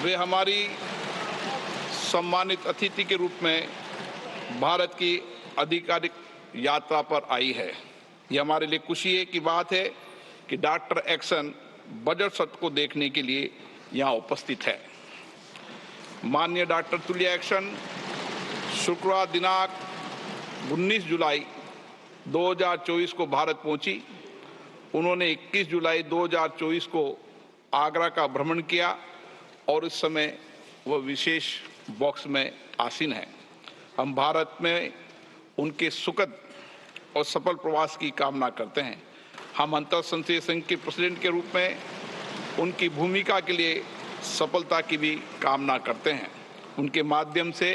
वे हमारी सम्मानित अतिथि के रूप में भारत की आधिकारिक यात्रा पर आई है। यह हमारे लिए खुशी की बात है कि डॉक्टर एक्शन बजट सत्र को देखने के लिए यहाँ उपस्थित है। माननीय डॉक्टर तुल्या एक्शन शुक्रवार दिनांक 19 जुलाई 2024 को भारत पहुंची। उन्होंने 21 जुलाई 2024 को आगरा का भ्रमण किया और इस समय वह विशेष बॉक्स में आसीन है। हम भारत में उनके सुखद और सफल प्रवास की कामना करते हैं। हम अंतर संसदीय संघ के प्रेसिडेंट के रूप में उनकी भूमिका के लिए सफलता की भी कामना करते हैं। उनके माध्यम से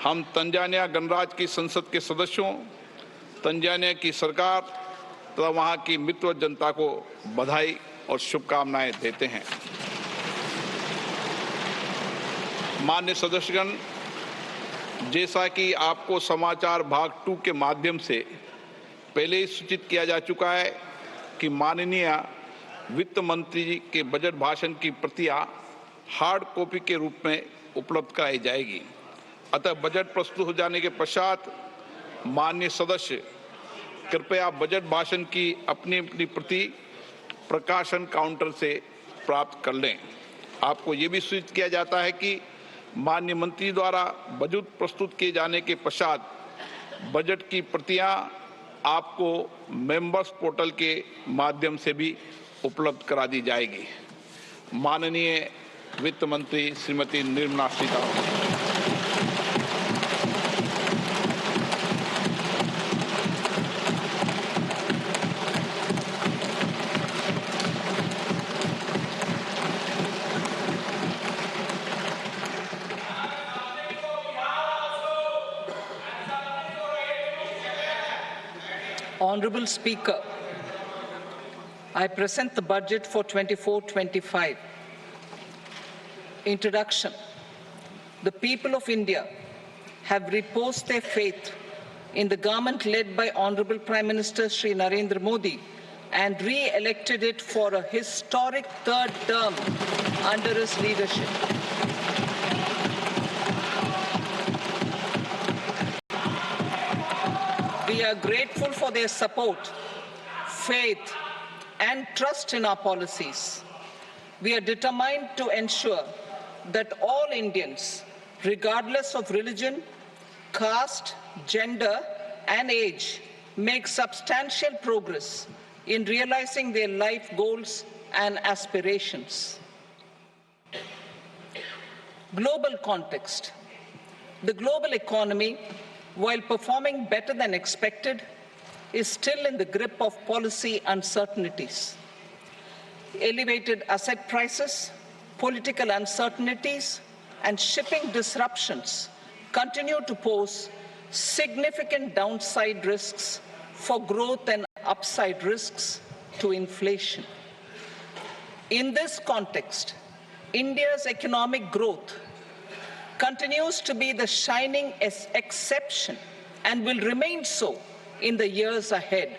हम तंजानिया गणराज्य की संसद के सदस्यों, तंजानिया की सरकार तथा वहां की मित्र जनता को बधाई और शुभकामनाएं देते हैं। माननीय सदस्यगण, जैसा कि आपको समाचार भाग 2 के माध्यम से पहले ही सूचित किया जा चुका है कि माननीय वित्त मंत्री जी के बजट भाषण की प्रतियां हार्ड कॉपी के रूप में उपलब्ध कराई जाएगी। अतः बजट प्रस्तुत हो जाने के पश्चात माननीय सदस्य कृपया बजट भाषण की अपनी अपनी प्रति प्रकाशन काउंटर से प्राप्त कर लें। आपको ये भी सूचित किया जाता है कि माननीय मंत्री द्वारा बजट प्रस्तुत किए जाने के पश्चात बजट की प्रतियां आपको मेंबर्स पोर्टल के माध्यम से भी उपलब्ध करा दी जाएगी। माननीय वित्त मंत्री Shrimati Nirmala Sitharaman. Honorable Speaker, I present the budget for 24-25. Introduction. The people of India have reposed their faith in the government led by Honorable Prime Minister Shri Narendra Modi and re-elected it for a historic third term under his leadership. We are grateful for their support, faith, and trust in our policies. We are determined to ensure that all Indians, regardless of religion, caste, gender, and age, make substantial progress in realizing their life goals and aspirations. Global context. The global economy, while performing better than expected, is still in the grip of policy uncertainties. Elevated asset prices, political uncertainties, and shipping disruptions continue to pose significant downside risks for growth and upside risks to inflation. In this context, India's economic growth continues to be the shining exception and will remain so in the years ahead.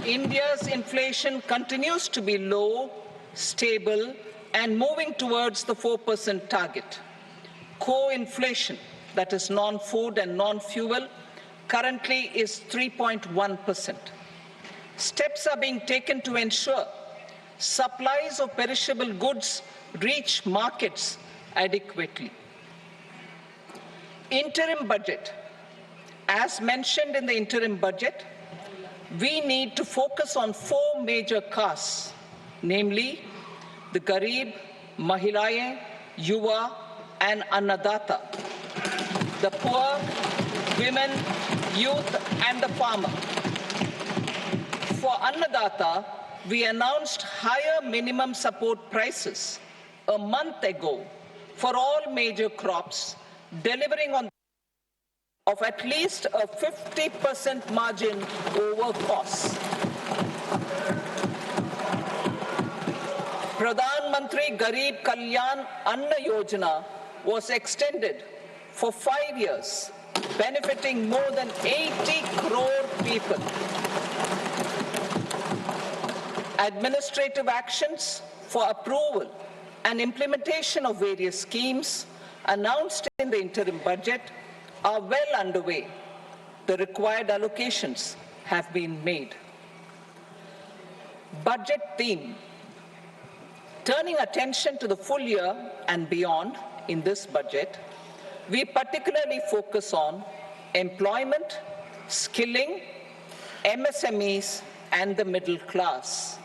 India's inflation continues to be low, stable, and moving towards the 4% target. Core inflation, that is non-food and non-fuel, currently is 3.1%. Steps are being taken to ensure supplies of perishable goods reach markets adequately. Interim budget. As mentioned in the interim budget, we need to focus on 4 major castes, namely the Garib, Mahilaye, Yuva, and Annadata, the poor, women, youth, and the farmer. For Annadata, we announced higher minimum support prices a month ago for all major crops, delivering on of at least a 50% margin over costs. Pradhan Mantri Garib Kalyan Anna Yojana was extended for 5 years, benefiting more than 80 crore people. Administrative actions for approval and implementation of various schemes announced in the interim budget are well underway. The required allocations have been made. Budget theme. Turning attention to the full year and beyond in this budget, we particularly focus on employment, skilling, MSMEs, and the middle class.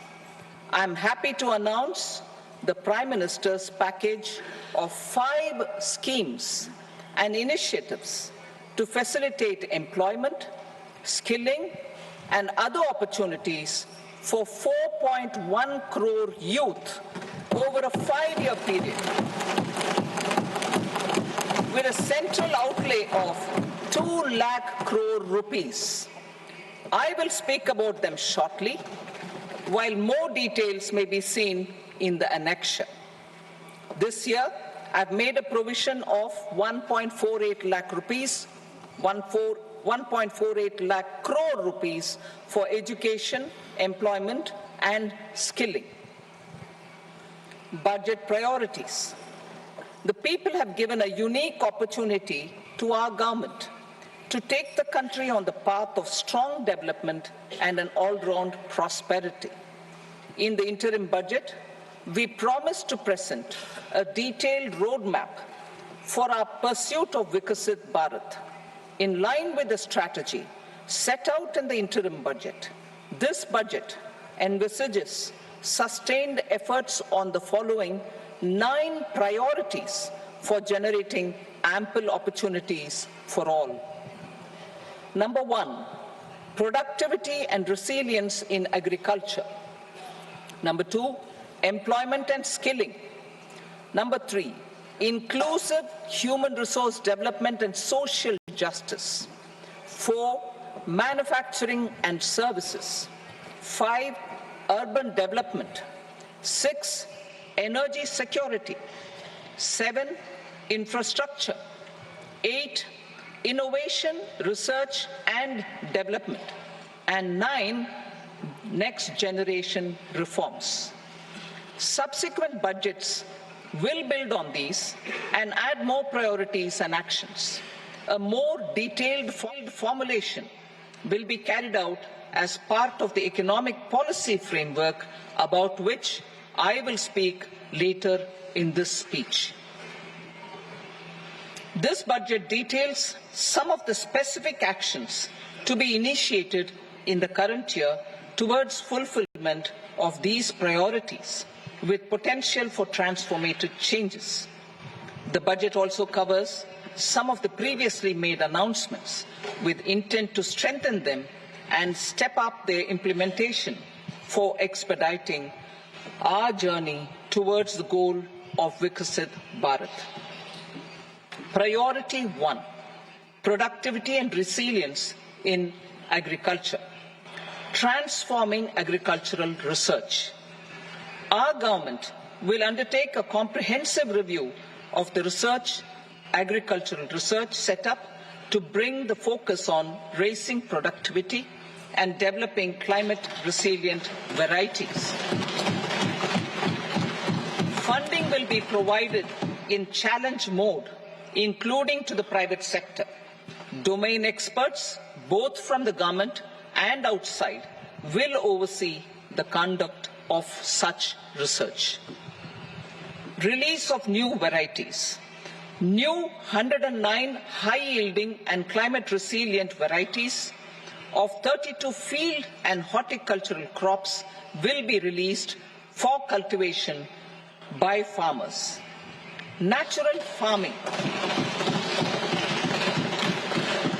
I am happy to announce the Prime Minister's package of 5 schemes and initiatives to facilitate employment, skilling, and other opportunities for 4.1 crore youth over a 5-year period, with a central outlay of 2 lakh crore rupees. I will speak about them shortly, while more details may be seen in the annexure. This year, I've made a provision of 1.48 lakh rupees, 1.48 lakh crore rupees for education, employment, and skilling. Budget priorities. The people have given a unique opportunity to our government to take the country on the path of strong development and an all-round prosperity. In the interim budget, we promise to present a detailed roadmap for our pursuit of Vikasit Bharat. In line with the strategy set out in the interim budget, this budget envisages sustained efforts on the following 9 priorities for generating ample opportunities for all. Number 1, productivity and resilience in agriculture. Number 2, employment and skilling. Number 3, inclusive human resource development and social justice. 4, manufacturing and services. 5, urban development. 6, energy security. 7, infrastructure. 8, innovation, research and development. And 9, next generation reforms. Subsequent budgets will build on these and add more priorities and actions. A more detailed formulation will be carried out as part of the economic policy framework, about which I will speak later in this speech. This budget details some of the specific actions to be initiated in the current year towards fulfillment of these priorities, with potential for transformative changes. The budget also covers some of the previously made announcements with intent to strengthen them and step up their implementation for expediting our journey towards the goal of Vikasit Bharat. Priority 1, productivity and resilience in agriculture. Transforming agricultural research. Our government will undertake a comprehensive review of the agricultural research setup to bring the focus on raising productivity and developing climate-resilient varieties. Funding will be provided in challenge mode, including to the private sector. Domain experts, both from the government and outside, will oversee the conduct of such research. Release of new varieties. New 109 high-yielding and climate-resilient varieties of 32 field and horticultural crops will be released for cultivation by farmers. Natural farming.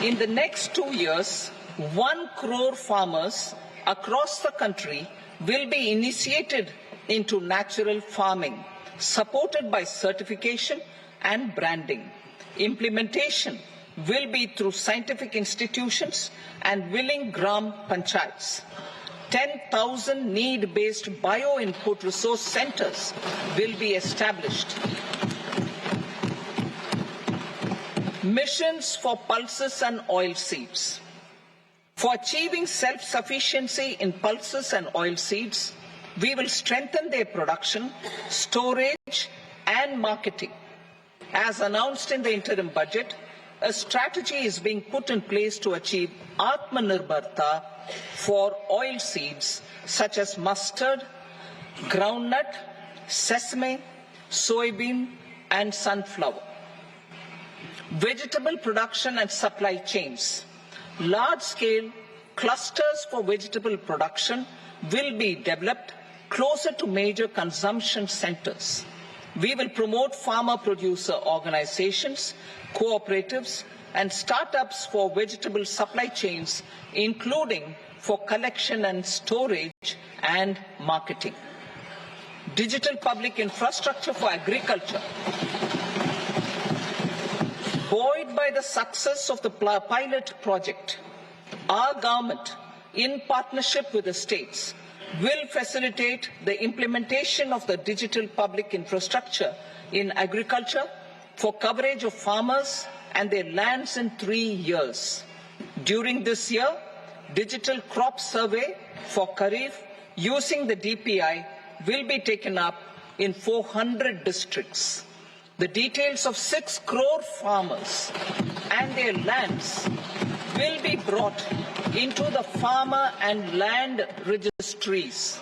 In the next 2 years, 1 crore farmers across the country will be initiated into natural farming, supported by certification and branding. Implementation will be through scientific institutions and willing gram panchayats. 10,000 need-based bio-input resource centers will be established. Missions for pulses and oilseeds. For achieving self-sufficiency in pulses and oilseeds, We will strengthen their production, storage, and marketing. As announced in the interim budget, a strategy is being put in place to achieve Atmanirbharta for oil seeds such as mustard, groundnut, sesame, soybean, and sunflower. Vegetable production and supply chains. Large-scale clusters for vegetable production will be developed closer to major consumption centers. We will promote farmer-producer organizations, cooperatives, and startups for vegetable supply chains, including for collection and storage and marketing. Digital public infrastructure for agriculture. Buoyed by the success of the pilot project, our government, in partnership with the states, will facilitate the implementation of the digital public infrastructure in agriculture for coverage of farmers and their lands in 3 years. During this year, digital crop survey for Kharif using the DPI will be taken up in 400 districts. The details of 6 crore farmers and their lands will be brought into the farmer and land registries.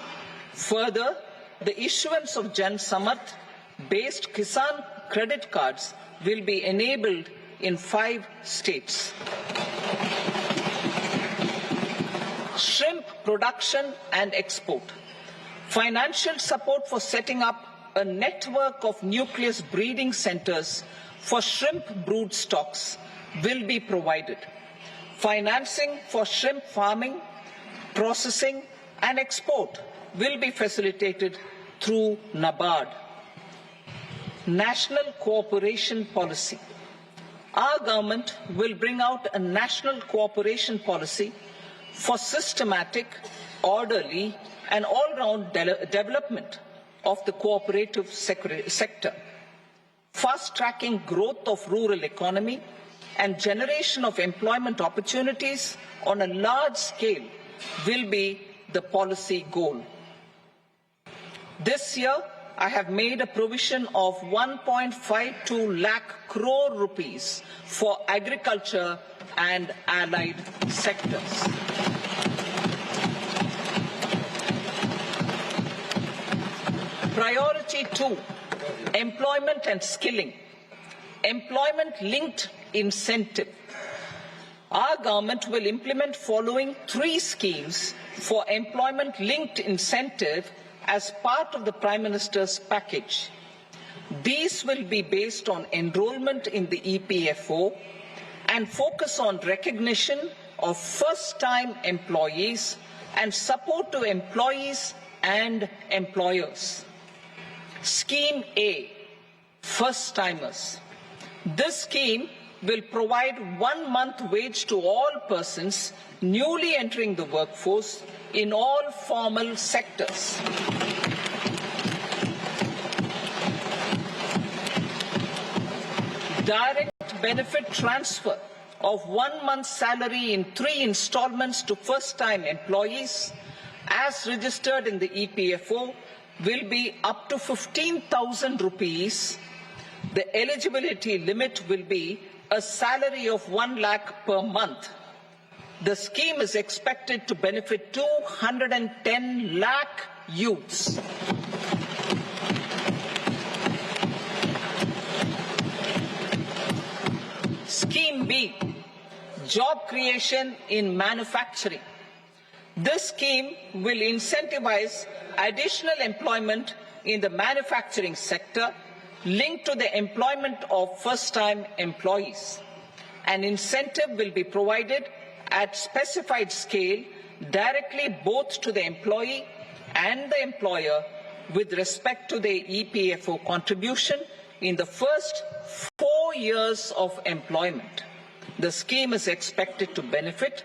Further, the issuance of Jan Samarth-based Kisan credit cards will be enabled in 5 states. Shrimp production and export. Financial support for setting up a network of nucleus breeding centers for shrimp brood stocks will be provided. Financing for shrimp farming, processing, and export will be facilitated through NABARD. National cooperation policy. Our government will bring out a national cooperation policy for systematic, orderly, and all-round development of the cooperative sector, fast-tracking growth of rural economy and generation of employment opportunities on a large scale will be the policy goal. This year, I have made a provision of 1.52 lakh crore rupees for agriculture and allied sectors. Priority 2, employment and skilling. Employment-linked incentive. Our government will implement following 3 schemes for employment-linked incentive as part of the Prime Minister's package. These will be based on enrollment in the EPFO and focus on recognition of first-time employees and support to employees and employers. Scheme A, first-timers. This scheme will provide 1 month wage to all persons newly entering the workforce in all formal sectors. Direct benefit transfer of 1 month's salary in 3 installments to first-time employees as registered in the EPFO will be up to 15,000 rupees. The eligibility limit will be a salary of 1 lakh per month. The scheme is expected to benefit 210 lakh youths. Scheme B, job creation in manufacturing. This scheme will incentivize additional employment in the manufacturing sector linked to the employment of first-time employees. An incentive will be provided at specified scale directly both to the employee and the employer with respect to the EPFO contribution in the first 4 years of employment. The scheme is expected to benefit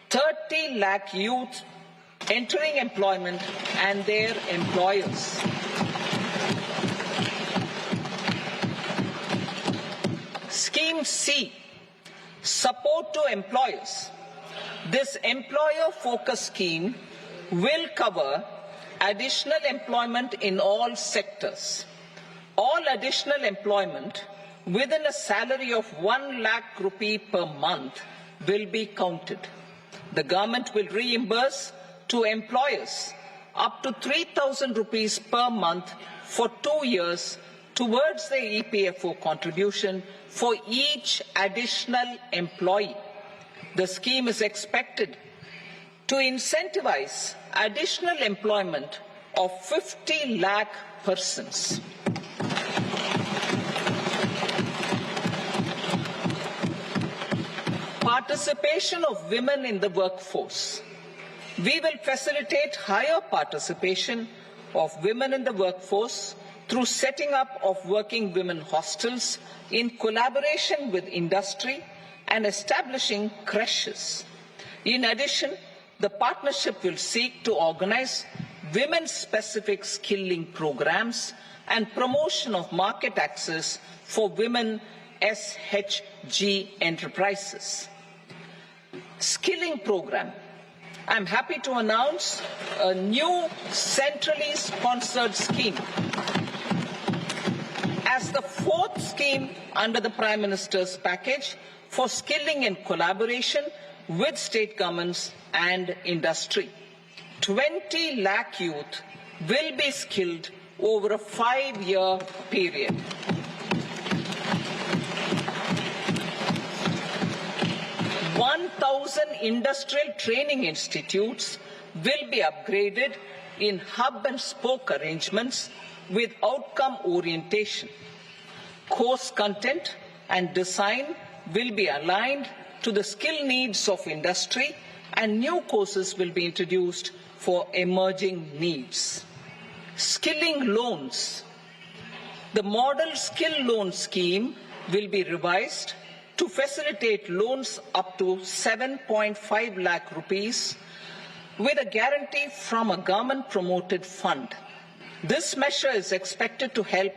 30 lakh youth entering employment and their employers. Scheme C, support to employers. This employer-focused scheme will cover additional employment in all sectors. All additional employment within a salary of 1 lakh rupee per month will be counted. The government will reimburse to employers up to 3,000 rupees per month for 2 years towards the EPFO contribution for each additional employee. The scheme is expected to incentivize additional employment of 50 lakh persons. Participation of women in the workforce. We will facilitate higher participation of women in the workforce through setting up of working women hostels in collaboration with industry and establishing creches. In addition, the partnership will seek to organize women-specific skilling programs and promotion of market access for women SHG enterprises. Skilling program. I'm happy to announce a new centrally sponsored scheme as the fourth scheme under the Prime Minister's package for skilling in collaboration with state governments and industry. 20 lakh youth will be skilled over a 5-year period. Industrial training institutes will be upgraded in hub and spoke arrangements with outcome orientation. Course content and design will be aligned to the skill needs of industry, and new courses will be introduced for emerging needs. Skilling loans. The model skill loan scheme will be revised to facilitate loans up to 7.5 lakh rupees with a guarantee from a government-promoted fund. This measure is expected to help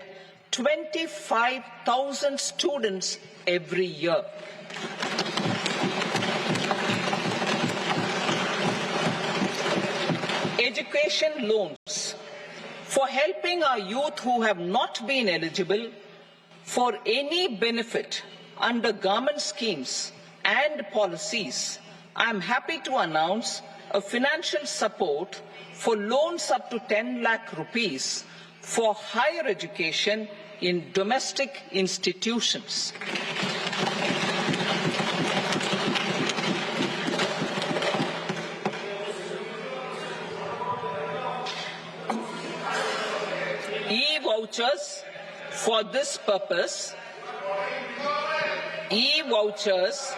25,000 students every year. Education loans. For helping our youth who have not been eligible for any benefit under government schemes and policies, I am happy to announce a financial support for loans up to 10 lakh rupees for higher education in domestic institutions. E-vouchers for this purpose. E-vouchers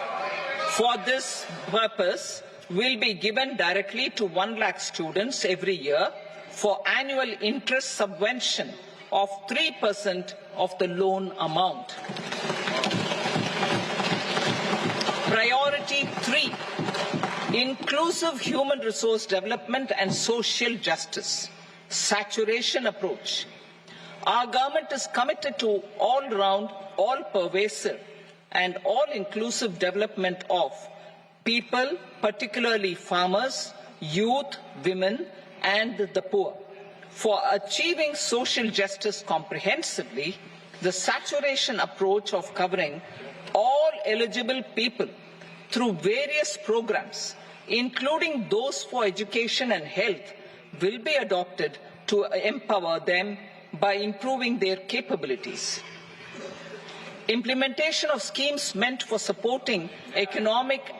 for this purpose will be given directly to 1 lakh students every year for annual interest subvention of 3% of the loan amount. Priority 3, inclusive human resource development and social justice. Saturation approach. Our government is committed to all-round, all-pervasive and all-inclusive development of people, particularly farmers, youth, women, and the poor. For achieving social justice comprehensively, the saturation approach of covering all eligible people through various programs, including those for education and health, will be adopted to empower them by improving their capabilities. Implementation of schemes meant for supporting economic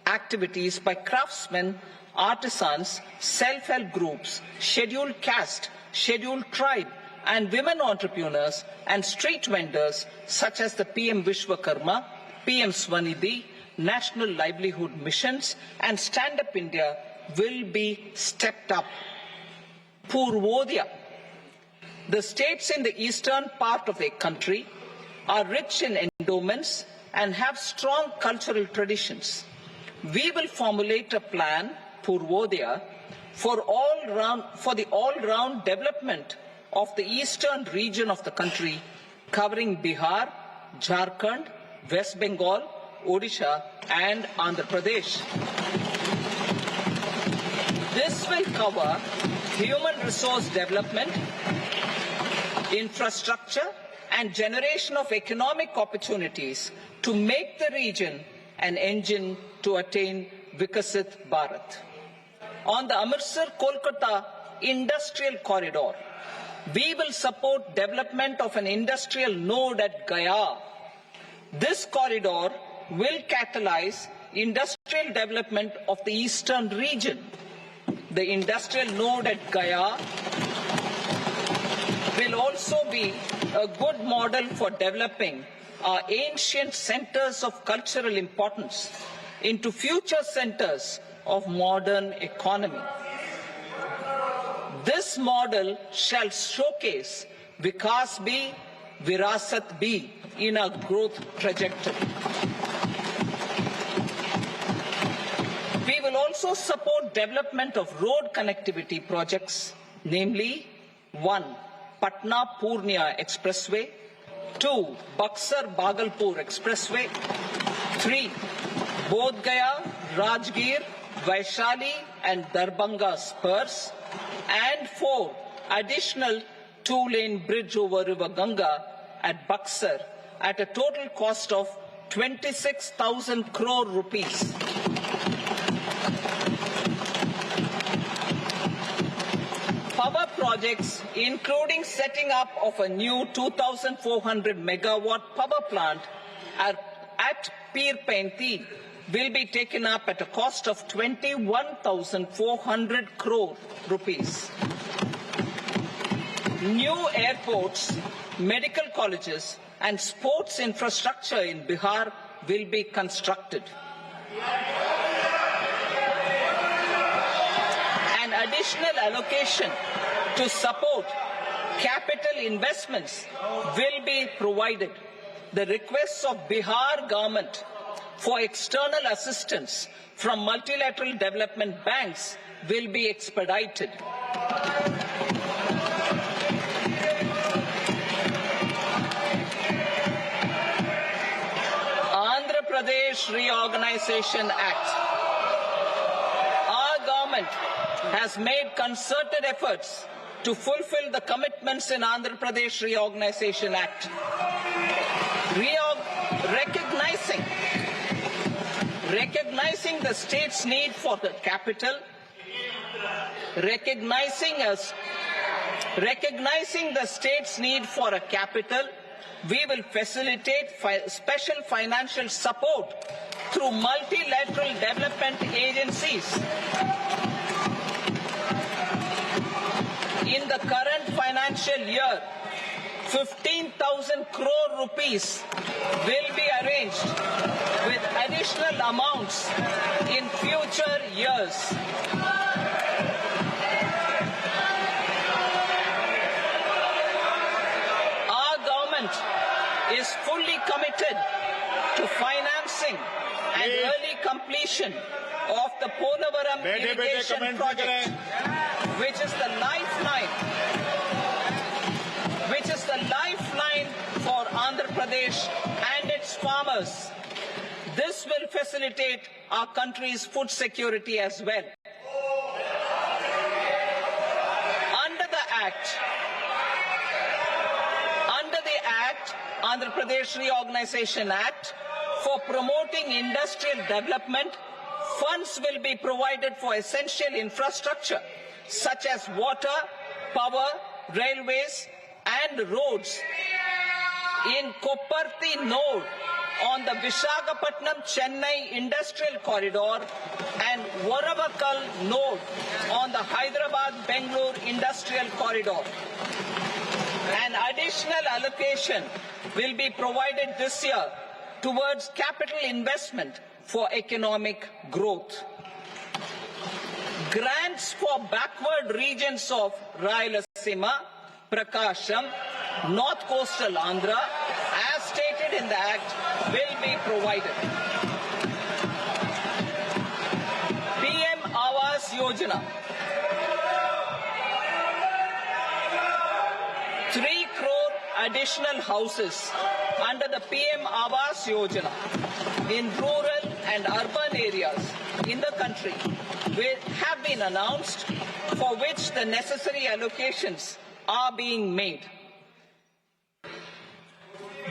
activities by craftsmen, artisans, self-help groups, scheduled caste, scheduled tribe, and women entrepreneurs and street vendors such as the PM Vishwakarma, PM Swanidhi, National Livelihood Missions, and Stand Up India will be stepped up. Purvodaya. The states in the eastern part of the country are rich in endowments and have strong cultural traditions. We will formulate a plan, Purvodaya, for the all-round development of the eastern region of the country, covering Bihar, Jharkhand, West Bengal, Odisha, and Andhra Pradesh. This will cover human resource development, infrastructure, and generation of economic opportunities to make the region an engine to attain Vikasit Bharat. On the Amritsar-Kolkata Industrial Corridor, we will support development of an industrial node at Gaya. This corridor will catalyze industrial development of the eastern region. The industrial node at Gaya will also be a good model for developing our ancient centers of cultural importance into future centers of modern economy. This model shall showcase Vikas B, Virasat B in our growth trajectory. We will also support development of road connectivity projects, namely 1. Patna-Purnia Expressway, 2. Buxar-Bhagalpur Expressway, 3. Bodh Gaya, Rajgir, Vaishali and Darbhanga spurs, and 4. Additional 2-lane bridge over River Ganga at Buxar at a total cost of 26,000 crore rupees. Power projects, including setting up of a new 2,400 megawatt power plant at Pir Painti, will be taken up at a cost of 21,400 crore rupees. New airports, medical colleges, and sports infrastructure in Bihar will be constructed. An additional allocation to support capital investments will be provided. The requests of Bihar government for external assistance from multilateral development banks will be expedited. Andhra Pradesh Reorganization Act. Our government has made concerted efforts to fulfill the commitments in Andhra Pradesh Reorganization Act. Recognizing the state's need for the capital, recognizing the state's need for a capital, we will facilitate special financial support through multilateral development agencies. In the current financial year, 15,000 crore rupees will be arranged with additional amounts in future years. Our government is fully committed to financing and early completion of the Polavaram irrigation project, which is the lifeline for Andhra Pradesh and its farmers. This will facilitate our country's food security as well. Under the Andhra Pradesh Reorganization Act, for promoting industrial development, funds will be provided for essential infrastructure such as water, power, railways, and roads. In Kopparthi node on the Visakhapatnam-Chennai Industrial Corridor and Varavakal node on the Hyderabad-Bangalore Industrial Corridor. An additional allocation will be provided this year towards capital investment for economic growth. Grants for backward regions of Rayalaseema, Prakasham, North Coastal Andhra, as stated in the Act, will be provided. PM Awas Yojana. 3 crore additional houses under the PM Awas Yojana in rural and urban areas in the country have been announced, for which the necessary allocations are being made.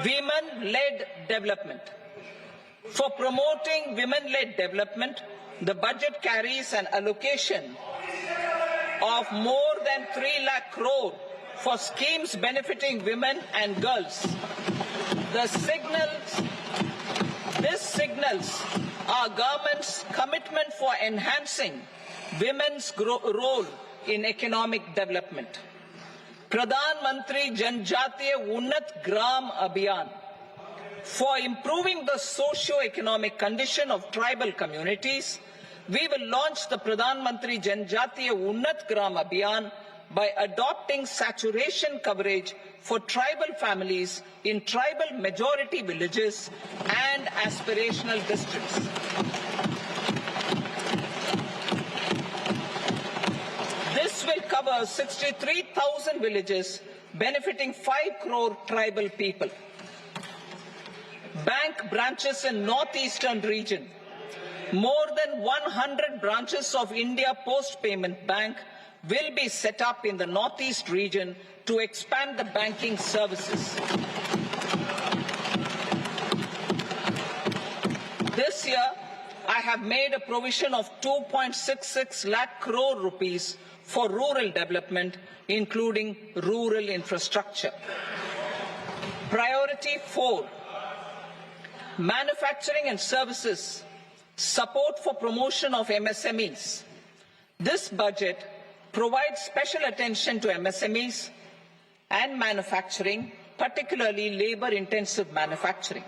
Women-led development. For promoting women-led development, the budget carries an allocation of more than 3 lakh crore for schemes benefiting women and girls. This signals our government's commitment for enhancing women's role in economic development. Pradhan Mantri Janjatiya Unnat Gram Abhiyan. For improving the socio-economic condition of tribal communities, we will launch the Pradhan Mantri Janjatiya Unnat Gram Abhiyan by adopting saturation coverage for tribal families in tribal majority villages and aspirational districts. This will cover 63,000 villages, benefiting 5 crore tribal people. Bank branches in northeastern region. More than 100 branches of India Post Payment Bank will be set up in the northeast region to expand the banking services. This year, I have made a provision of 2.66 lakh crore rupees for rural development, including rural infrastructure. Priority 4, manufacturing and services, support for promotion of MSMEs. This budget provides special attention to MSMEs and manufacturing, particularly labor-intensive manufacturing.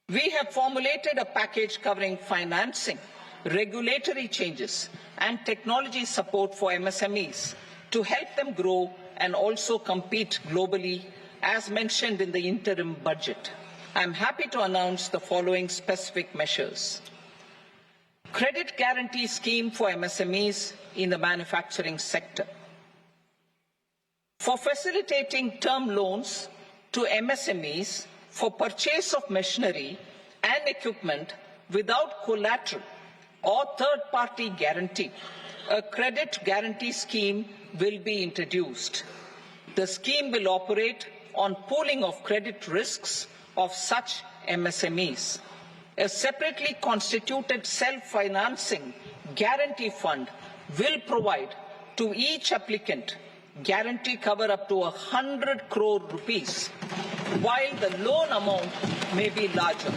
We have formulated a package covering financing, regulatory changes, and technology support for MSMEs to help them grow and also compete globally, as mentioned in the interim budget. I am happy to announce the following specific measures. Credit guarantee scheme for MSMEs in the manufacturing sector. For facilitating term loans to MSMEs for purchase of machinery and equipment without collateral or third-party guarantee, a credit guarantee scheme will be introduced. The scheme will operate on pooling of credit risks of such MSMEs. A separately constituted self-financing guarantee fund will provide to each applicant guarantee cover up to 100 crore rupees, while the loan amount may be larger.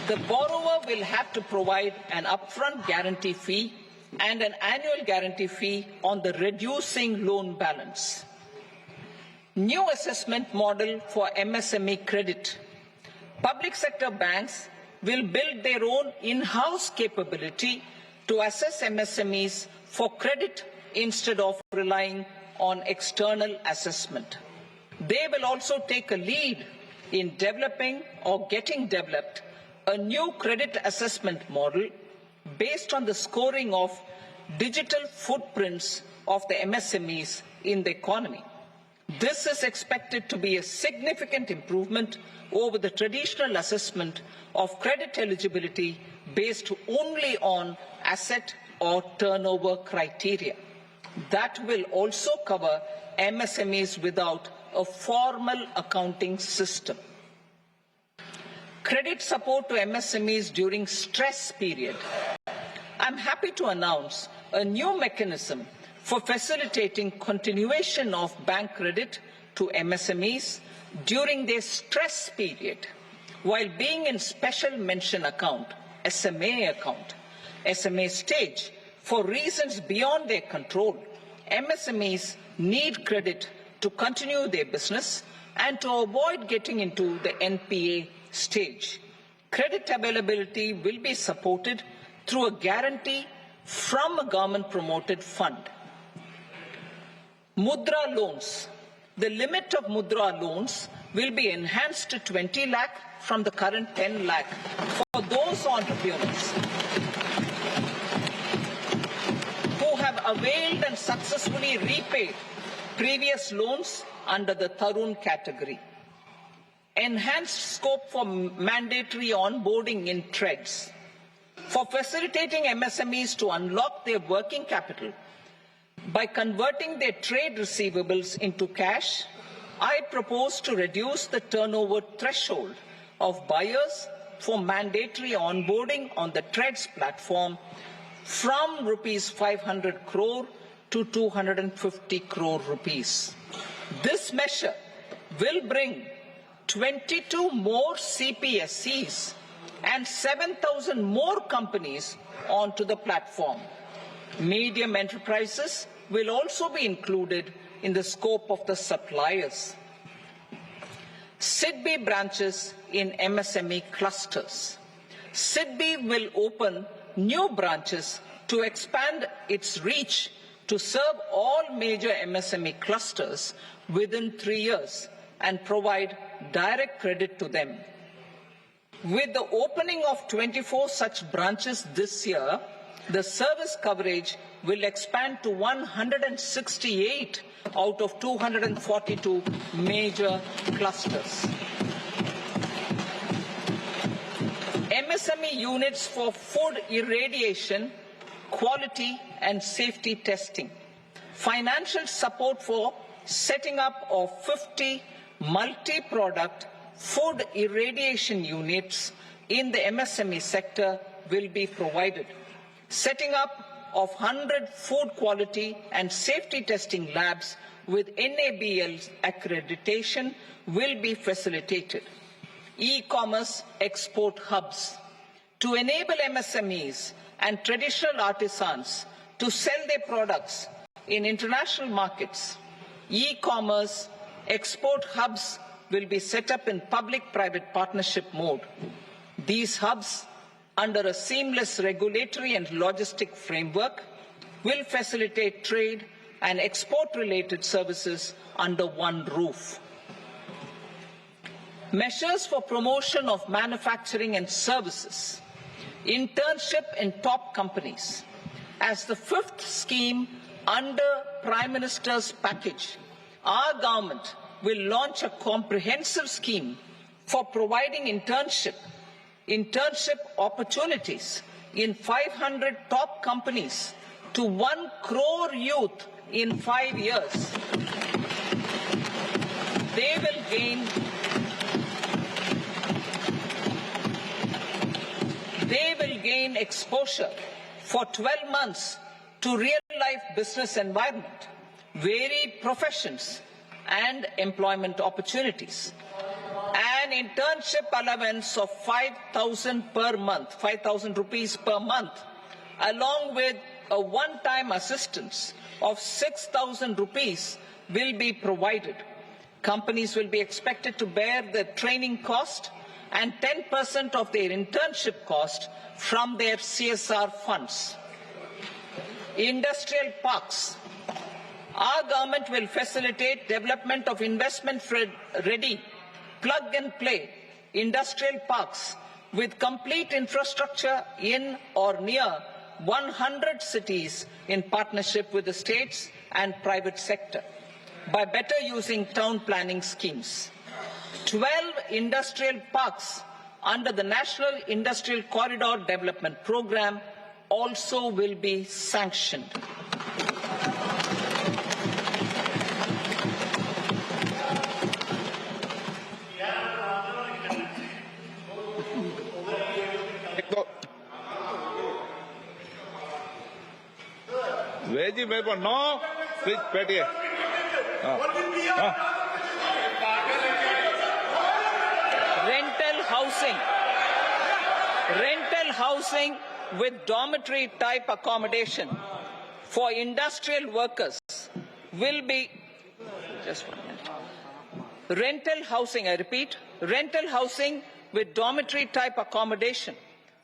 The borrower will have to provide an upfront guarantee fee and an annual guarantee fee on the reducing loan balance. New assessment model for MSME credit. Public sector banks will build their own in-house capability to assess MSMEs for credit instead of relying on external assessment. They will also take a lead in developing or getting developed a new credit assessment model based on the scoring of digital footprints of the MSMEs in the economy. This is expected to be a significant improvement over the traditional assessment of credit eligibility based only on asset or turnover criteria. That will also cover MSMEs without a formal accounting system. Credit support to MSMEs during stress period. I'm happy to announce a new mechanism for facilitating continuation of bank credit to MSMEs during their stress period while being in special mention account, SMA stage. For reasons beyond their control, MSMEs need credit to continue their business and to avoid getting into the NPA stage. Credit availability will be supported through a guarantee from a government-promoted fund. Mudra loans. The limit of Mudra loans will be enhanced to 20 lakh from the current 10 lakh for those entrepreneurs who have availed and successfully repaid previous loans under the Tarun category. enhanced scope for mandatory onboarding in trades. For facilitating MSMEs to unlock their working capital by converting their trade receivables into cash, I propose to reduce the turnover threshold of buyers for mandatory onboarding on the trades platform from rupees 500 crore to 250 crore rupees. This measure will bring 22 more CPSCs and 7,000 more companies onto the platform. Medium enterprises will also be included in the scope of the suppliers. SIDBI branches in MSME clusters. SIDBI will open new branches to expand its reach to serve all major MSME clusters within 3 years and provide direct credit to them. With the opening of 24 such branches this year, the service coverage will expand to 168 out of 242 major clusters. MSME units for food irradiation, quality and safety testing. Financial support for setting up of 50 multi-product food irradiation units in the MSME sector will be provided. Setting up of 100 food quality and safety testing labs with NABL accreditation will be facilitated. E-commerce export hubs. To enable MSMEs and traditional artisans to sell their products in international markets, e-commerce export hubs will be set up in public-private partnership mode. These hubs, under a seamless regulatory and logistic framework, will facilitate trade and export-related services under one roof. Measures for promotion of manufacturing and services. Internship in top companies. As the fifth scheme under Prime Minister's package, our government will launch a comprehensive scheme for providing internship opportunities in 500 top companies to 1 crore youth in 5 years. They will gain exposure for 12 months to real-life business environment, varied professions and employment opportunities. An internship allowance of 5,000 per month, 5,000 rupees per month, along with a one-time assistance of 6,000 rupees will be provided. Companies will be expected to bear the training cost and 10% of their internship cost from their CSR funds. Industrial parks. Our government will facilitate development of investment-ready, plug-and-play industrial parks with complete infrastructure in or near 100 cities in partnership with the states and private sector by better using town planning schemes. 12 industrial parks under the National Industrial Corridor Development Program also will be sanctioned. Veggie paper, no. Please, Petty. Rental housing with dormitory type accommodation for industrial workers will be, just 1 minute. Rental housing, I repeat, rental housing with dormitory type accommodation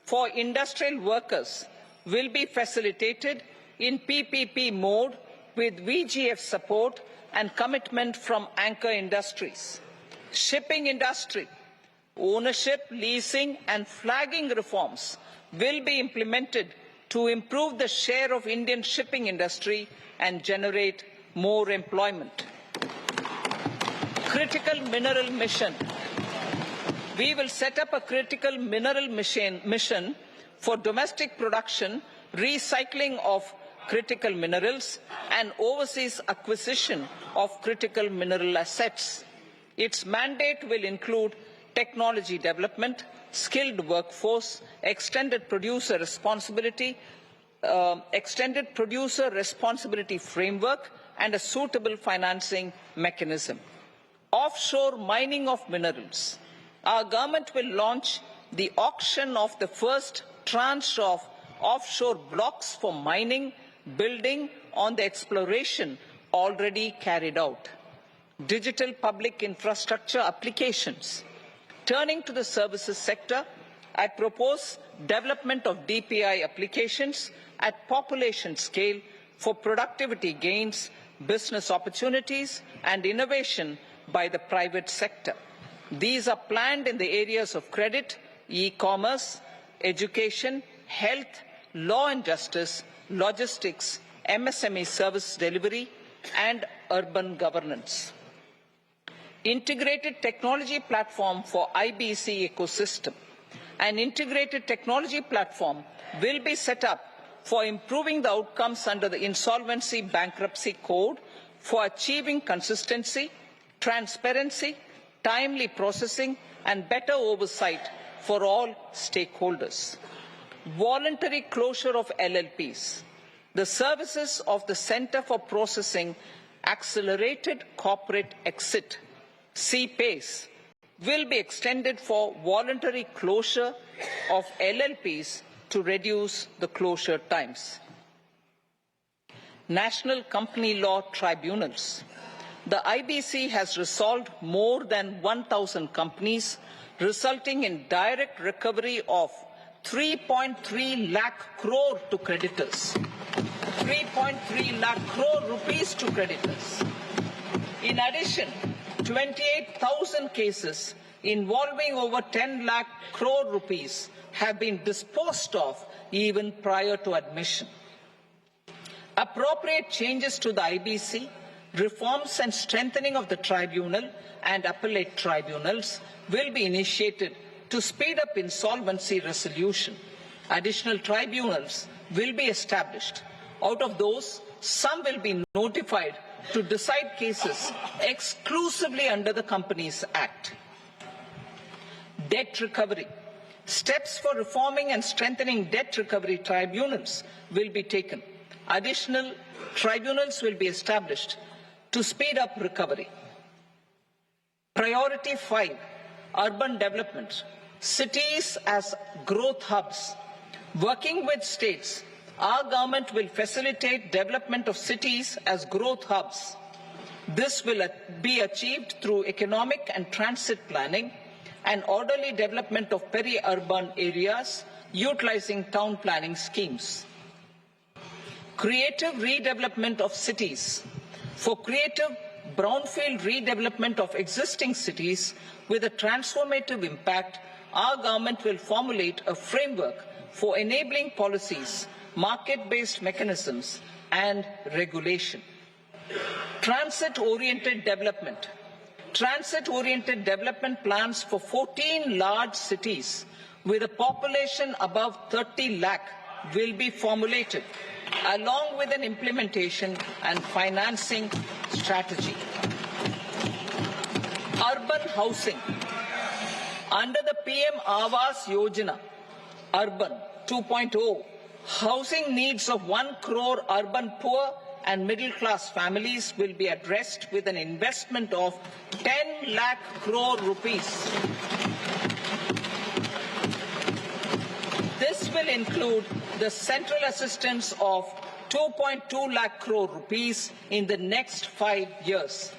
for industrial workers will be facilitated in PPP mode with VGF support and commitment from anchor industries. Shipping industry, ownership, leasing and flagging reforms will be implemented to improve the share of Indian shipping industry and generate more employment. Critical mineral mission. We will set up a critical mineral mission for domestic production, recycling of critical minerals, and overseas acquisition of critical mineral assets. Its mandate will include technology development, skilled workforce, extended producer responsibility framework, and a suitable financing mechanism. Offshore mining of minerals. Our government will launch the auction of the first tranche of offshore blocks for mining, building on the exploration already carried out. Digital public infrastructure applications. Turning to the services sector, I propose development of DPI applications at population scale for productivity gains, business opportunities, and innovation by the private sector. These are planned in the areas of credit, e-commerce, education, health, law and justice, logistics, MSME service delivery, and urban governance. Integrated technology platform for IBC ecosystem. An integrated technology platform will be set up for improving the outcomes under the Insolvency Bankruptcy Code for achieving consistency, transparency, timely processing, and better oversight for all stakeholders. Voluntary closure of LLPs. The services of the Center for Processing Accelerated Corporate Exit, CPACE, will be extended for voluntary closure of LLPs to reduce the closure times. National Company Law Tribunals. The IBC has resolved more than 1,000 companies, resulting in direct recovery of 3.3 lakh crore to creditors. 3.3 lakh crore rupees to creditors. In addition, 28,000 cases involving over 10 lakh crore rupees have been disposed of even prior to admission. Appropriate changes to the IBC, reforms and strengthening of the tribunal and appellate tribunals will be initiated to speed up insolvency resolution. Additional tribunals will be established. Out of those, some will be notified to decide cases exclusively under the Companies Act. Debt recovery. Steps for reforming and strengthening debt recovery tribunals will be taken. Additional tribunals will be established to speed up recovery. Priority 5, urban development. Cities as growth hubs. Working with states, our government will facilitate development of cities as growth hubs. This will be achieved through economic and transit planning and orderly development of peri-urban areas utilizing town planning schemes. Creative redevelopment of cities. For creative brownfield redevelopment of existing cities with a transformative impact, our government will formulate a framework for enabling policies, market-based mechanisms, and regulation. Transit-oriented development. Transit-oriented development plans for 14 large cities with a population above 30 lakh will be formulated, along with an implementation and financing strategy. Urban housing. Under the PM Awas Yojana, Urban 2.0, housing needs of 1 crore urban poor and middle-class families will be addressed with an investment of 10 lakh crore rupees. This will include the central assistance of 2.2 lakh crore rupees in the next 5 years.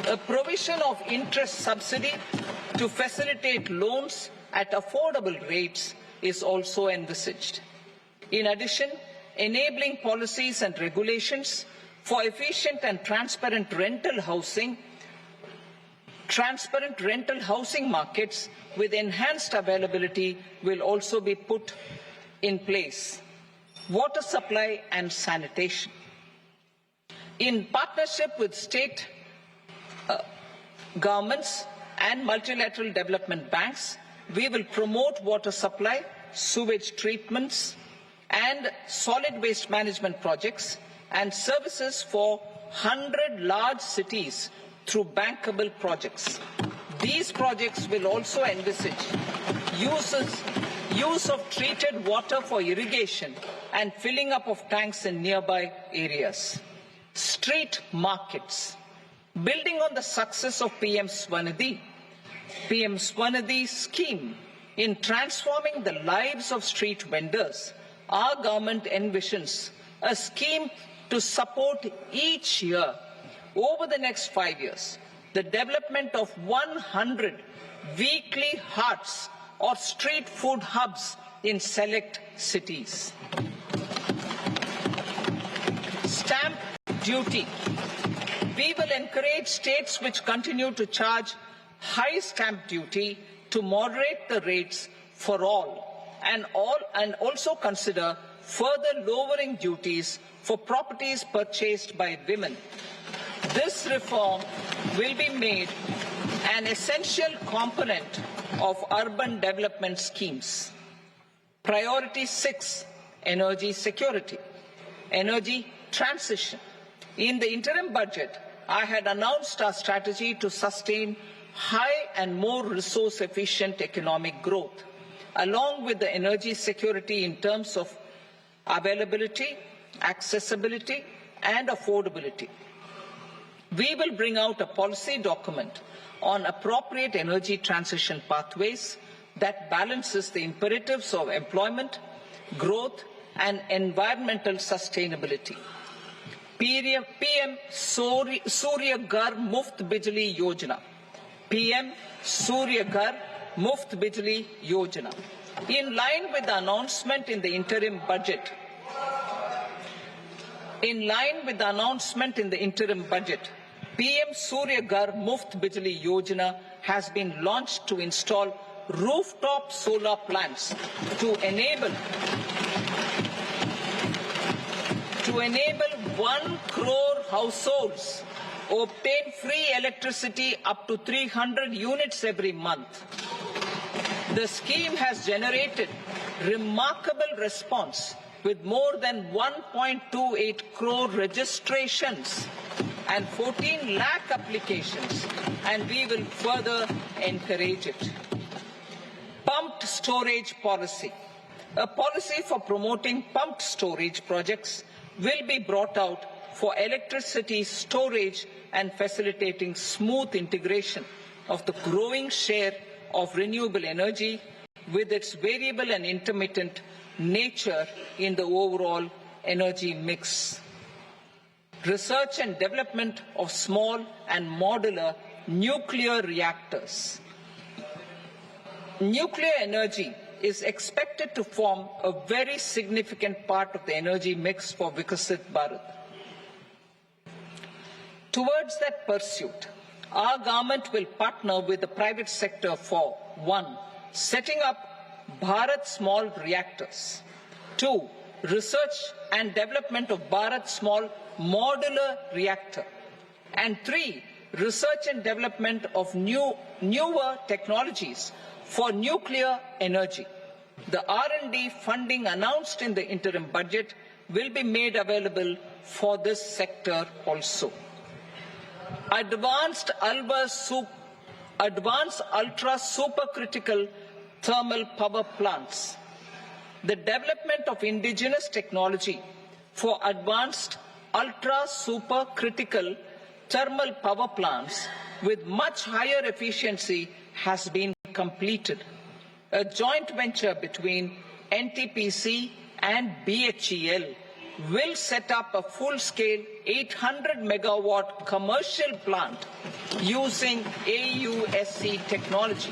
A provision of interest subsidy to facilitate loans at affordable rates is also envisaged. In addition, enabling policies and regulations for efficient and transparent rental housing markets with enhanced availability will also be put in place. Water supply and sanitation. In partnership with state governments and multilateral development banks, we will promote water supply, sewage treatments, and solid waste management projects and services for 100 large cities through bankable projects. These projects will also envisage use of treated water for irrigation and filling up of tanks in nearby areas. Street markets. Building on the success of PM Swanidhi's scheme in transforming the lives of street vendors, our government envisions a scheme to support each year, over the next 5 years, the development of 100 weekly hearts or street food hubs in select cities. Stamp duty. We will encourage states which continue to charge high stamp duty to moderate the rates for all and also consider further lowering duties for properties purchased by women. This reform will be made an essential component of urban development schemes. Priority 6, energy security, energy transition. In the interim budget, I had announced our strategy to sustain high and more resource-efficient economic growth, along with the energy security in terms of availability, accessibility, and affordability. We will bring out a policy document on appropriate energy transition pathways that balances the imperatives of employment, growth, and environmental sustainability. PM Surya Ghar Muft Bijli Yojana. PM Surya Ghar Muft Bijli Yojana. In line with the announcement in the interim budget, PM Surya Ghar Muft Bijli Yojana has been launched to install rooftop solar plants to enable 1 crore households obtain free electricity up to 300 units every month. The scheme has generated remarkable response with more than 1.28 crore registrations and 14 lakh applications, and we will further encourage it. Pumped storage policy. A policy for promoting pumped storage projects will be brought out for electricity storage and facilitating smooth integration of the growing share of renewable energy with its variable and intermittent nature in the overall energy mix. Research and development of small and modular nuclear reactors. Nuclear energy is expected to form a very significant part of the energy mix for Viksit Bharat. Towards that pursuit, our government will partner with the private sector for 1. Setting up Bharat Small Reactors, 2. Research and development of Bharat Small Modular Reactor, and 3. Research and development of newer technologies for nuclear energy. The R&D funding announced in the interim budget will be made available for this sector also. Advanced ultra supercritical thermal power plants. The development of indigenous technology for advanced ultra supercritical thermal power plants with much higher efficiency has been completed. A joint venture between NTPC and BHEL will set up a full-scale 800 megawatt commercial plant using AUSC technology.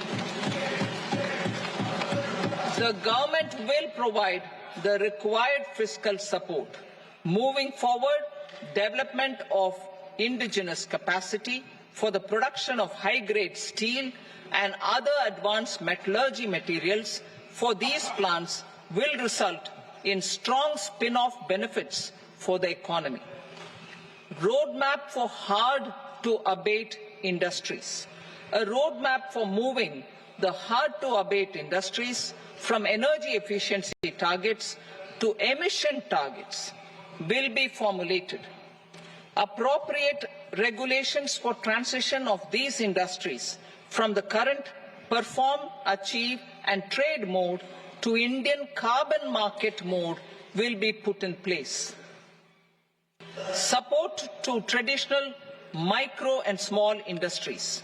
The government will provide the required fiscal support. Moving forward, development of indigenous capacity for the production of high-grade steel and other advanced metallurgy materials for these plants will result in strong spin-off benefits for the economy. Roadmap for hard-to-abate industries. A roadmap for moving the hard-to-abate industries from energy efficiency targets to emission targets will be formulated. Appropriate regulations for transition of these industries from the current perform, achieve and trade mode to Indian carbon market mode will be put in place. Support to traditional micro and small industries.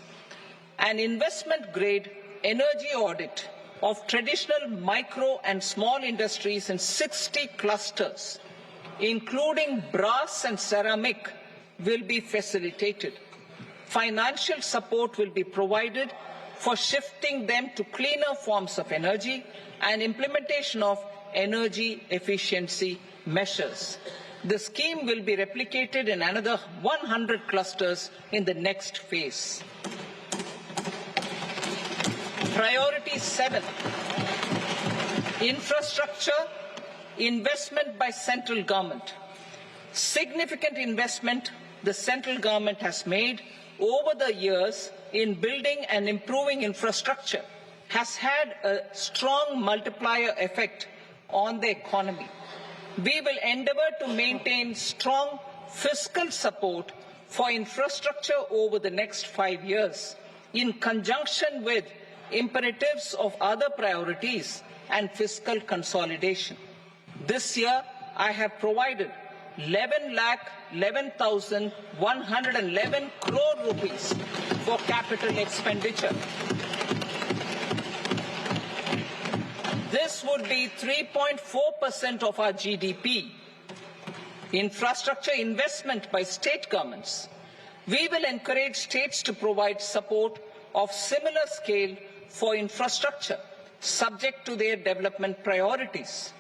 An investment-grade energy audit of traditional micro and small industries in 60 clusters, including brass and ceramic, will be facilitated. Financial support will be provided for shifting them to cleaner forms of energy and implementation of energy efficiency measures. The scheme will be replicated in another 100 clusters in the next phase. Priority 7, infrastructure investment by central government. Significant investment the central government has made over the years in building and improving infrastructure has had a strong multiplier effect on the economy. We will endeavour to maintain strong fiscal support for infrastructure over the next 5 years in conjunction with imperatives of other priorities and fiscal consolidation. This year, I have provided 11,11,111 crore rupees for capital expenditure. This would be 3.4% of our GDP. Infrastructure investment by state governments. We will encourage states to provide support of similar scale for infrastructure, subject to their development priorities.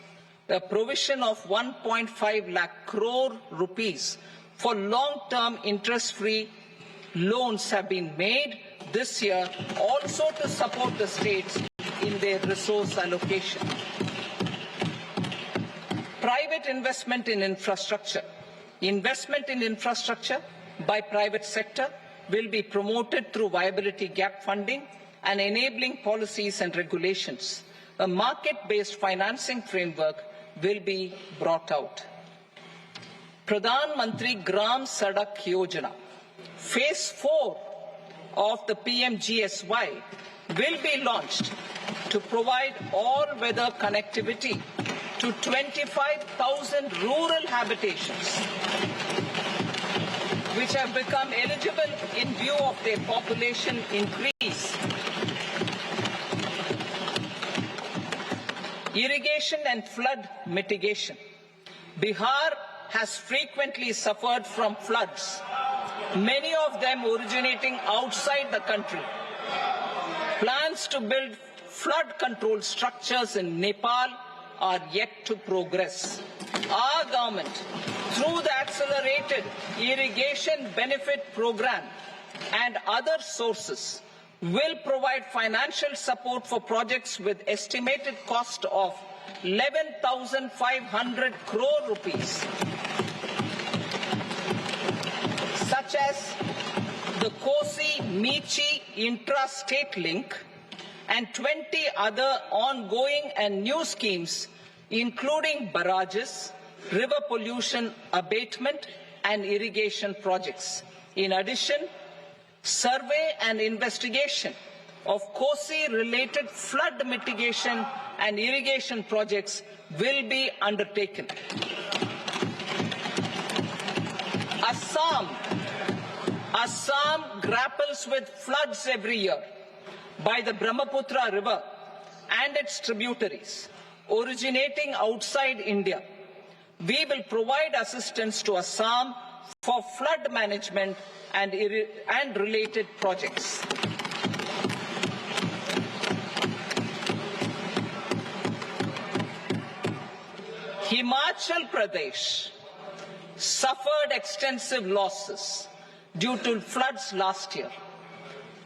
The provision of 1.5 lakh crore rupees for long-term interest-free loans have been made this year also to support the states in their resource allocation. Private investment in infrastructure. Investment in infrastructure by private sector will be promoted through viability gap funding and enabling policies and regulations. A market-based financing framework will be brought out. Pradhan Mantri Gram Sadak Yojana, Phase 4 of the PMGSY will be launched to provide all-weather connectivity to 25,000 rural habitations, which have become eligible in view of their population increase. Irrigation and flood mitigation. Bihar has frequently suffered from floods, many of them originating outside the country. Plans to build flood control structures in Nepal are yet to progress. Our government, through the Accelerated Irrigation Benefit Program and other sources, will provide financial support for projects with estimated cost of 11,500 crore rupees, such as the Kosi-Michi intra-state link and 20 other ongoing and new schemes, including barrages, river pollution abatement and irrigation projects. In addition, survey and investigation of Kosi-related flood mitigation and irrigation projects will be undertaken. Assam grapples with floods every year by the Brahmaputra River and its tributaries originating outside India. We will provide assistance to Assam for flood management and related projects. Himachal Pradesh suffered extensive losses due to floods last year.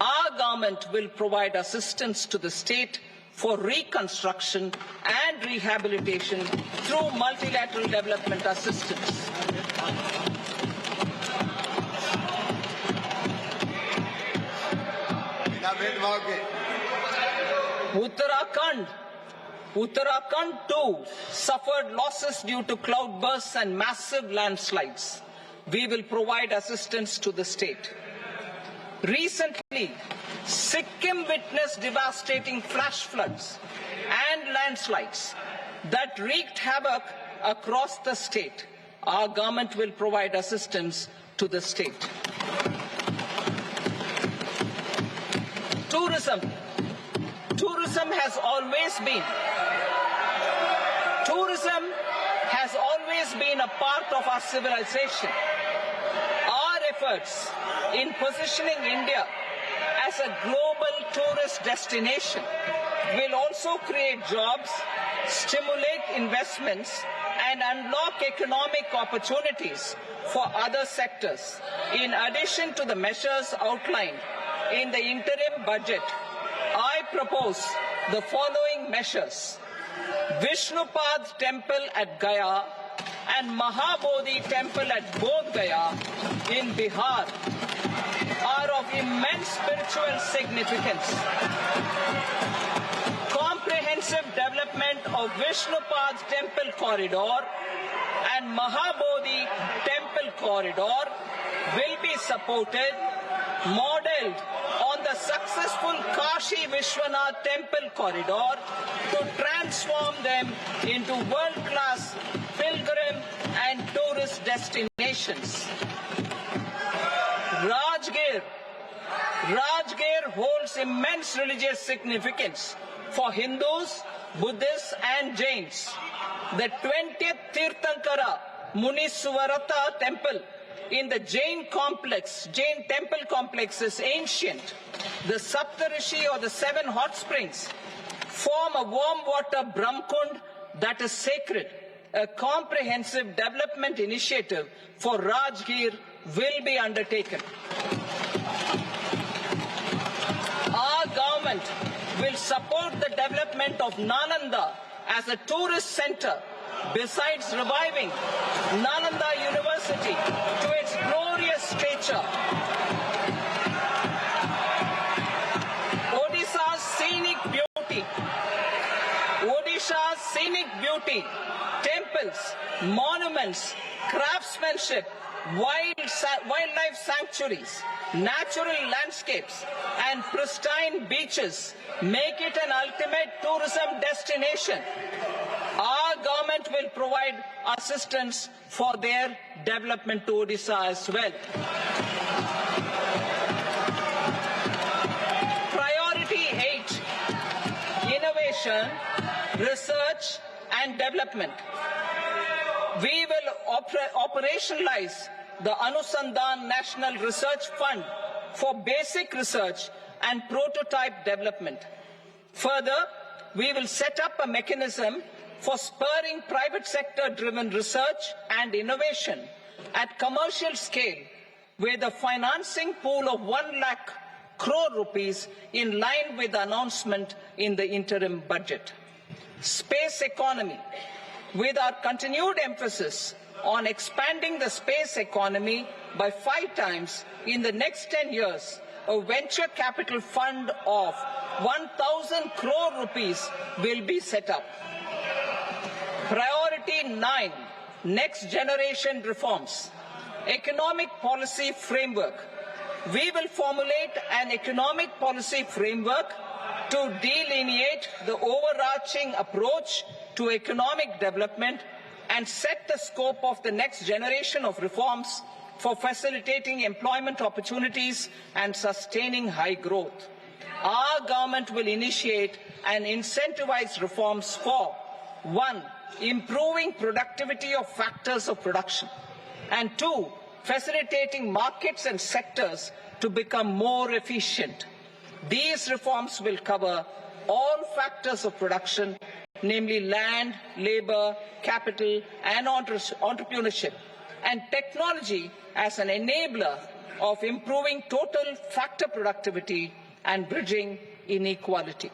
Our government will provide assistance to the state for reconstruction and rehabilitation through multilateral development assistance. Uttarakhand too suffered losses due to cloudbursts and massive landslides. We will provide assistance to the state. Recently, Sikkim witnessed devastating flash floods and landslides that wreaked havoc across the state. Our government will provide assistance to the state. Tourism has always been a part of our civilization. Our efforts in positioning India as a global tourist destination will also create jobs, stimulate investments, and unlock economic opportunities for other sectors. In addition to the measures outlined in the interim budget, I propose the following measures. Vishnupad Temple at Gaya and Mahabodhi Temple at Bodh Gaya in Bihar are of immense spiritual significance. Comprehensive development of Vishnupad's Temple Corridor and Mahabodhi Temple Corridor will be supported, modeled on the successful Kashi Vishwanath Temple Corridor to transform them into world-class pilgrim and tourist destinations. Rajgir holds immense religious significance for Hindus, Buddhists and Jains. The 20th Tirthankara Muniswarata temple in the Jain temple complex is ancient. The Saptarishi or the 7 hot springs form a warm water Brahmkund that is sacred. A comprehensive development initiative for Rajgir will be undertaken. Our government will support the development of Nalanda as a tourist center, besides reviving Nalanda University to its glorious stature. Odisha's scenic beauty, temples, monuments, craftsmanship, wildlife sanctuaries, natural landscapes and pristine beaches make it an ultimate tourism destination. Our government will provide assistance for their development to Odisha as well. Priority 8, innovation, research and development. We will operationalize the Anusandhan National Research Fund for basic research and prototype development. Further, we will set up a mechanism for spurring private sector-driven research and innovation at commercial scale with a financing pool of 1 lakh crore rupees in line with the announcement in the interim budget. Space economy. With our continued emphasis on expanding the space economy by 5 times in the next 10 years, a venture capital fund of 1,000 crore rupees will be set up. Priority 9, next generation reforms. Economic policy framework. We will formulate an economic policy framework to delineate the overarching approach to economic development and set the scope of the next generation of reforms for facilitating employment opportunities and sustaining high growth. Our government will initiate and incentivize reforms for 1. Improving productivity of factors of production, and 2. Facilitating markets and sectors to become more efficient. These reforms will cover all factors of production, namely land, labor, capital, and entrepreneurship, and technology as an enabler of improving total factor productivity and bridging inequality.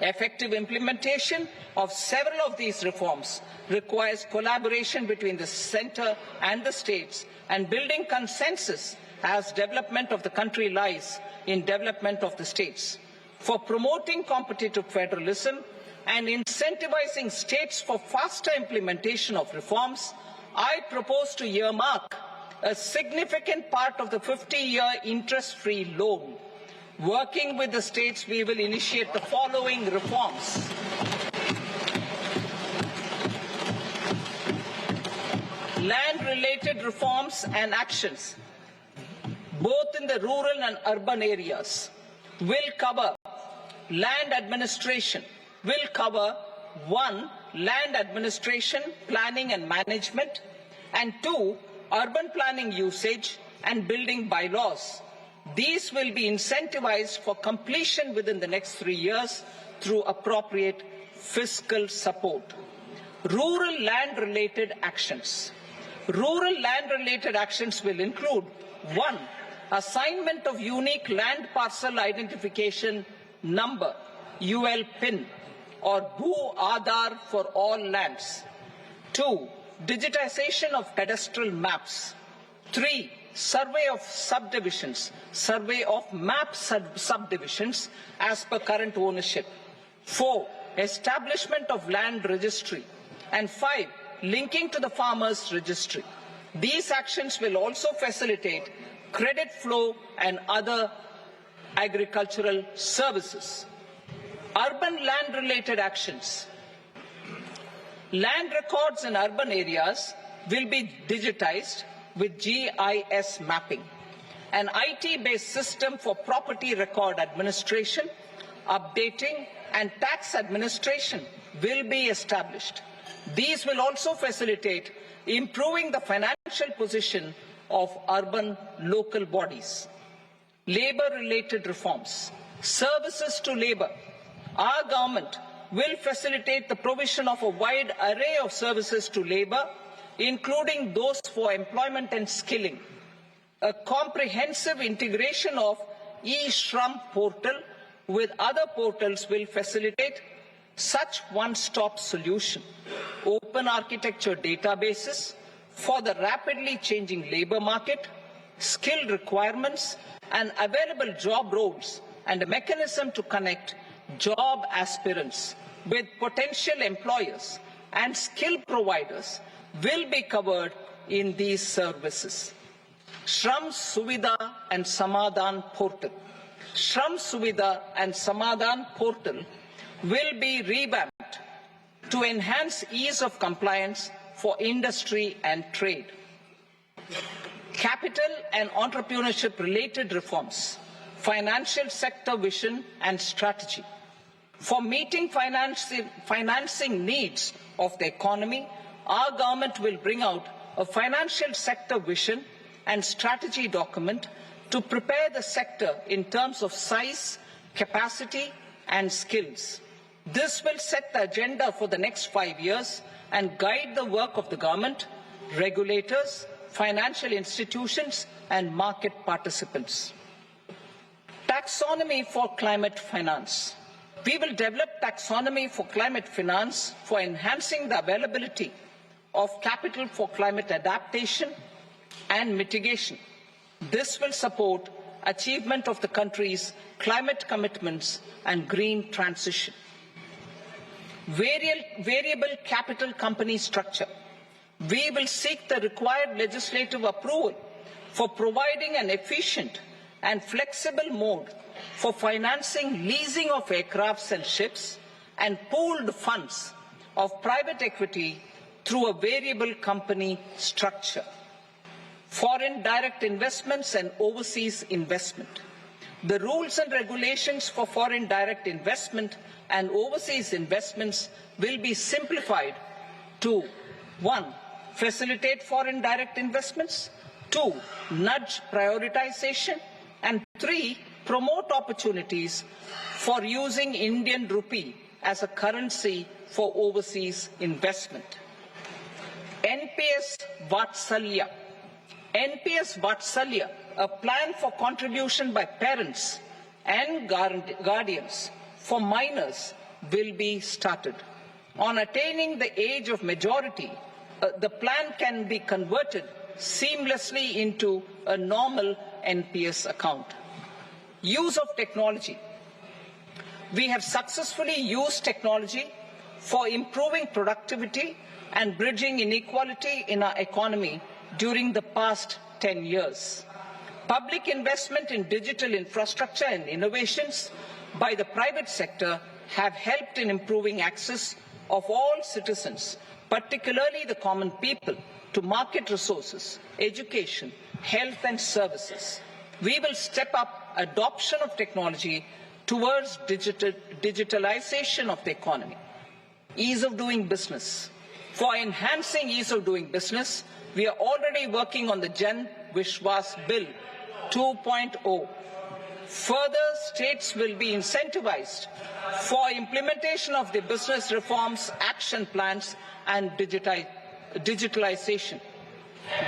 Effective implementation of several of these reforms requires collaboration between the center and the states and building consensus as development of the country lies in development of the states. For promoting competitive federalism and incentivizing states for faster implementation of reforms, I propose to earmark a significant part of the 50-year interest-free loan. Working with the states, we will initiate the following reforms. Land-related reforms and actions, both in the rural and urban areas, will cover land administration, will cover 1. Land administration, planning and management, and 2. Urban planning usage and building bylaws. These will be incentivized for completion within the next 3 years through appropriate fiscal support. Rural land-related actions. Rural land-related actions will include 1. Assignment of unique land parcel identification number, UL PIN, or Bhu Aadhaar for all lands. 2. Digitization of cadastral maps. 3. Survey of subdivisions, survey of map subdivisions as per current ownership. 4. Establishment of land registry. And 5. Linking to the farmers registry. These actions will also facilitate credit flow and other agricultural services. Urban land-related actions. Land records in urban areas will be digitized with GIS mapping. An IT-based system for property record administration, updating, and tax administration will be established. These will also facilitate improving the financial position of urban local bodies. Labor-related reforms. Services to labor. Our government will facilitate the provision of a wide array of services to labor, including those for employment and skilling. A comprehensive integration of e-Shram portal with other portals will facilitate such one-stop solution. Open architecture databases for the rapidly changing labor market, skill requirements, and available job roles, and a mechanism to connect job aspirants with potential employers and skill providers will be covered in these services. Shram Suvidha and Samadhan portal. Shram Suvidha and Samadhan portal will be revamped to enhance ease of compliance for industry and trade. Capital and entrepreneurship related reforms, financial sector vision and strategy. For meeting financing needs of the economy, our government will bring out a financial sector vision and strategy document to prepare the sector in terms of size, capacity, and skills. This will set the agenda for the next 5 years and guide the work of the government, regulators, financial institutions, and market participants. Taxonomy for climate finance. We will develop taxonomy for climate finance for enhancing the availability of capital for climate adaptation and mitigation. This will support achievement of the country's climate commitments and green transition. Variable capital company structure. We will seek the required legislative approval for providing an efficient and flexible mode for financing leasing of aircrafts and ships and pooled funds of private equity through a variable company structure. Foreign direct investments and overseas investment. The rules and regulations for foreign direct investment and overseas investments will be simplified to 1. Facilitate foreign direct investments, 2. Nudge prioritization, and 3. Promote opportunities for using Indian rupee as a currency for overseas investment. NPS Vatsalya. NPS Vatsalya, a plan for contribution by parents and guardians for minors, will be started. On attaining the age of majority, the plan can be converted seamlessly into a normal NPS account. Use of technology. We have successfully used technology for improving productivity and bridging inequality in our economy during the past 10 years. Public investment in digital infrastructure and innovations by the private sector have helped in improving access of all citizens, particularly the common people, to market resources, education, health and services. We will step up adoption of technology towards digitalization of the economy. Ease of doing business. For enhancing ease of doing business, we are already working on the Jan Vishwas Bill 2.0. Further, states will be incentivized for implementation of the business reforms, action plans and digitalization.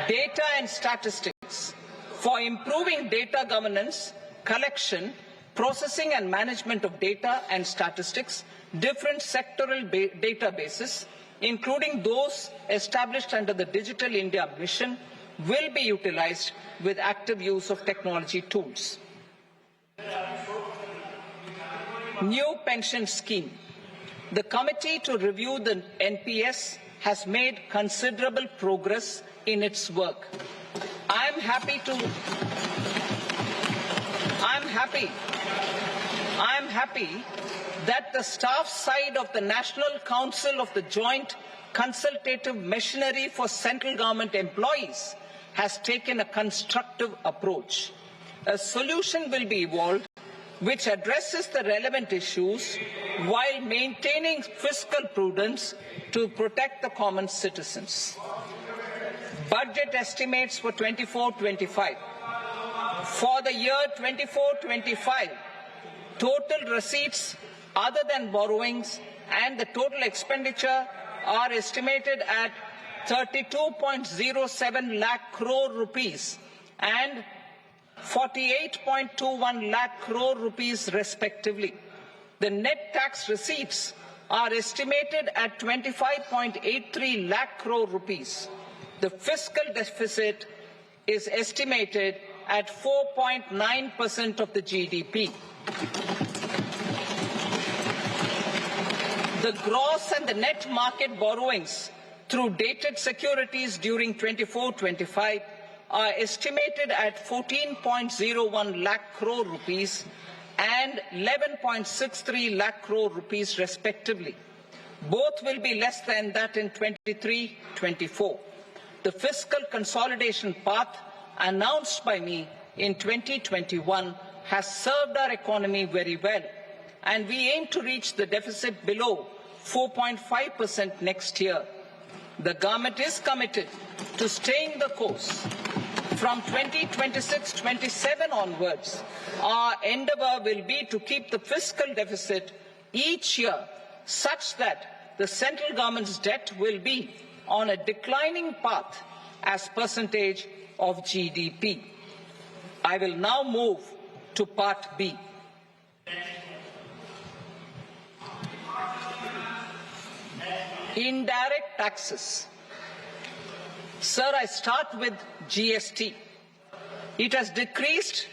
Data and statistics. For improving data governance, collection, processing and management of data and statistics, different sectoral databases, including those established under the Digital India Mission, will be utilized with active use of technology tools. New pension scheme. The committee to review the NPS has made considerable progress in its work. I am happy that the staff side of the National Council of the Joint Consultative Machinery for Central Government Employees has taken a constructive approach. A solution will be evolved which addresses the relevant issues while maintaining fiscal prudence to protect the common citizens. Budget estimates for 24-25. For the year 24-25, total receipts other than borrowings and the total expenditure are estimated at 32.07 lakh crore rupees and 48.21 lakh crore rupees respectively. The net tax receipts are estimated at 25.83 lakh crore rupees. The fiscal deficit is estimated at 4.9% of the GDP. The gross and the net market borrowings through dated securities during 24-25 are estimated at 14.01 lakh crore rupees and 11.63 lakh crore rupees respectively. Both will be less than that in 23-24. The fiscal consolidation path announced by me in 2021 has served our economy very well, and we aim to reach the deficit below 4.5% next year. The government is committed to staying the course. From 2026-27 onwards, our endeavour will be to keep the fiscal deficit each year such that the central government's debt will be on a declining path as percentage of GDP. I will now move to Part B. Indirect taxes. Sir, I start with GST. It has decreased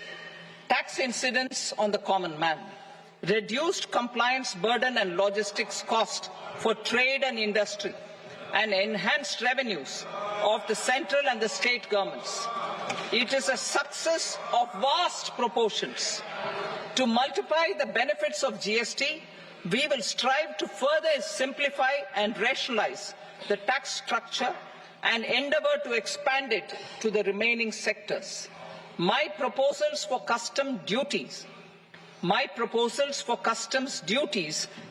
tax incidence on the common man, reduced compliance burden and logistics cost for trade and industry, and enhanced revenues of the central and the state governments. It is a success of vast proportions. To multiply the benefits of GST, we will strive to further simplify and rationalize the tax structure and endeavour to expand it to the remaining sectors. My proposals for customs duties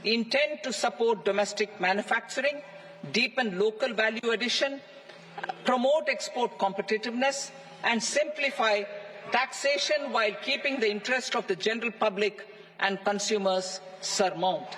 intend to support domestic manufacturing, deepen local value addition, promote export competitiveness, and simplify taxation while keeping the interest of the general public and consumers surmount.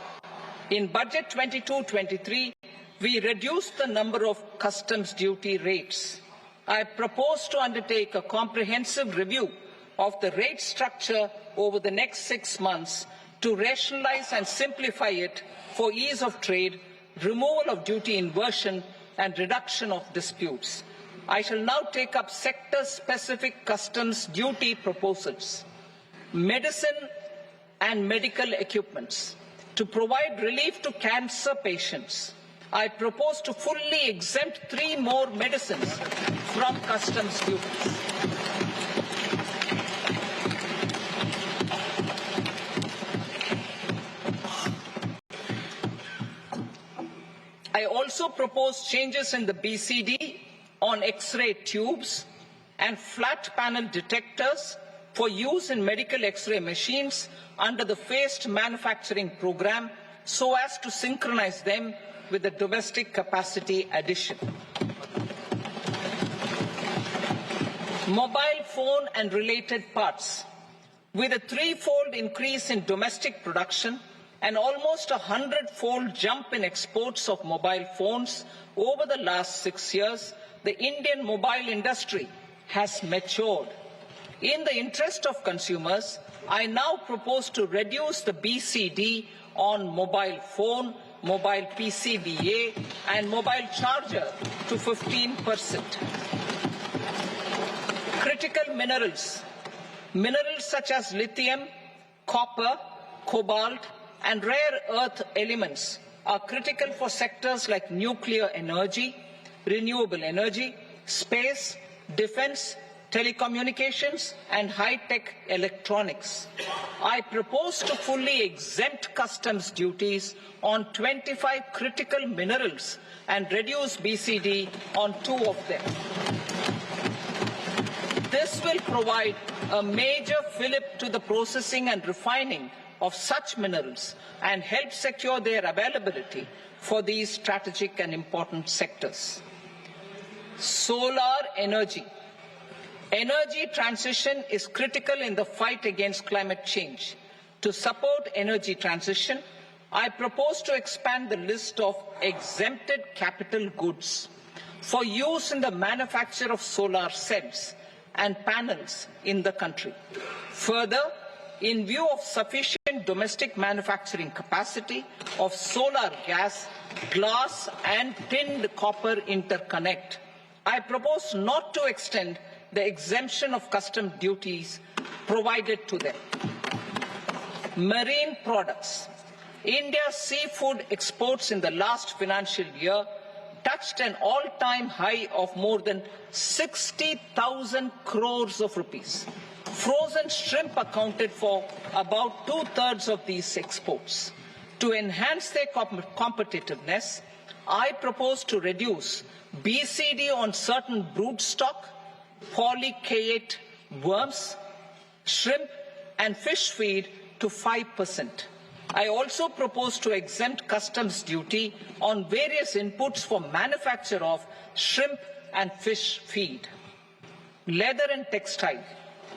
In Budget 22-23, we reduced the number of customs duty rates. I propose to undertake a comprehensive review of the rate structure over the next 6 months to rationalize and simplify it for ease of trade, removal of duty inversion, and reduction of disputes. I shall now take up sector-specific customs duty proposals. Medicine and medical equipments. To provide relief to cancer patients, I propose to fully exempt 3 more medicines from customs duties. I also propose changes in the BCD on X-ray tubes and flat panel detectors for use in medical X-ray machines under the phased manufacturing program so as to synchronize them with the domestic capacity addition. Mobile phone and related parts. With a 3-fold increase in domestic production and almost a 100-fold jump in exports of mobile phones over the last 6 years, the Indian mobile industry has matured. In the interest of consumers, I now propose to reduce the BCD on mobile phone, mobile PCBA and mobile charger to 15%. Critical minerals. Minerals such as lithium, copper, cobalt and rare earth elements are critical for sectors like nuclear energy, renewable energy, space, defense, telecommunications and high-tech electronics. I propose to fully exempt customs duties on 25 critical minerals and reduce BCD on 2 of them. This will provide a major fillip to the processing and refining of such minerals and help secure their availability for these strategic and important sectors. Solar energy. Energy transition is critical in the fight against climate change. To support energy transition, I propose to expand the list of exempted capital goods for use in the manufacture of solar cells and panels in the country. Further, in view of sufficient domestic manufacturing capacity of solar gas, glass and tinned copper interconnect, I propose not to extend the exemption of custom duties provided to them. Marine products. India's seafood exports in the last financial year touched an all-time high of more than 60,000 crores of rupees. Frozen shrimp accounted for about 2/3 of these exports. To enhance their competitiveness, I propose to reduce BCD on certain broodstock, polychaete worms, shrimp and fish feed to 5%. I also propose to exempt customs duty on various inputs for manufacture of shrimp and fish feed. Leather and textile.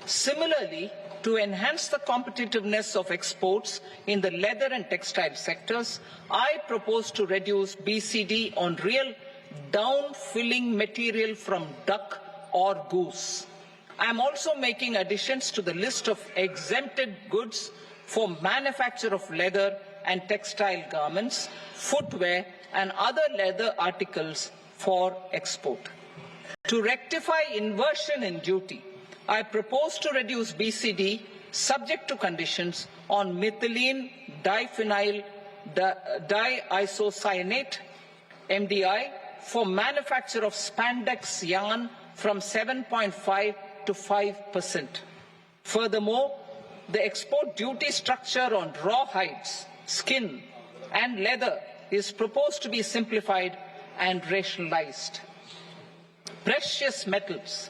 Similarly, to enhance the competitiveness of exports in the leather and textile sectors, I propose to reduce BCD on real down-filling material from duck or goose. I am also making additions to the list of exempted goods for manufacture of leather and textile garments, footwear and other leather articles for export. To rectify inversion in duty, I propose to reduce BCD subject to conditions on methylene diphenyl diisocyanate MDI for manufacture of spandex yarn from 7.5 to 5%. Furthermore, the export duty structure on raw hides, skin and leather is proposed to be simplified and rationalized. Precious metals.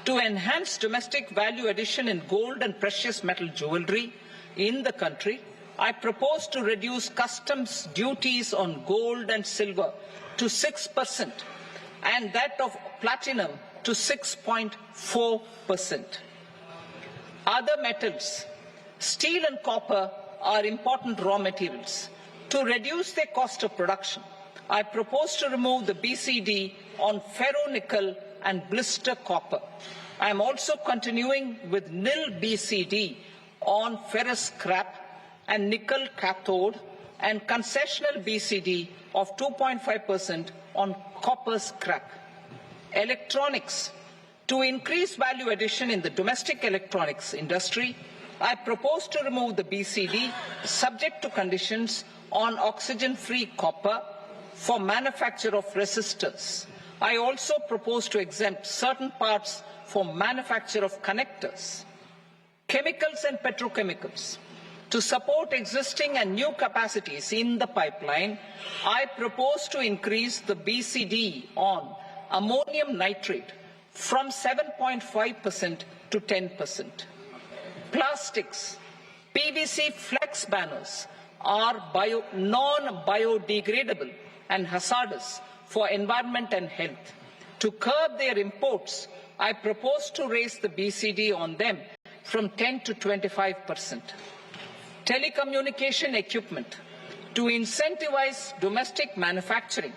To enhance domestic value addition in gold and precious metal jewelry in the country, I propose to reduce customs duties on gold and silver to 6% and that of platinum to 6.4%. Other metals. Steel and copper are important raw materials. To reduce their cost of production, I propose to remove the BCD on ferronickel and blister copper. I am also continuing with nil BCD on ferrous scrap and nickel cathode and concessional BCD of 2.5% on copper scrap. Electronics. To increase value addition in the domestic electronics industry, I propose to remove the BCD subject to conditions on oxygen-free copper for manufacture of resistors. I also propose to exempt certain parts for manufacture of connectors. Chemicals and petrochemicals. To support existing and new capacities in the pipeline, I propose to increase the BCD on ammonium nitrate from 7.5% to 10%. Plastics. PVC flex banners are non-biodegradable and hazardous for environment and health. To curb their imports, I propose to raise the BCD on them from 10 to 25%. Telecommunication equipment. To incentivize domestic manufacturing,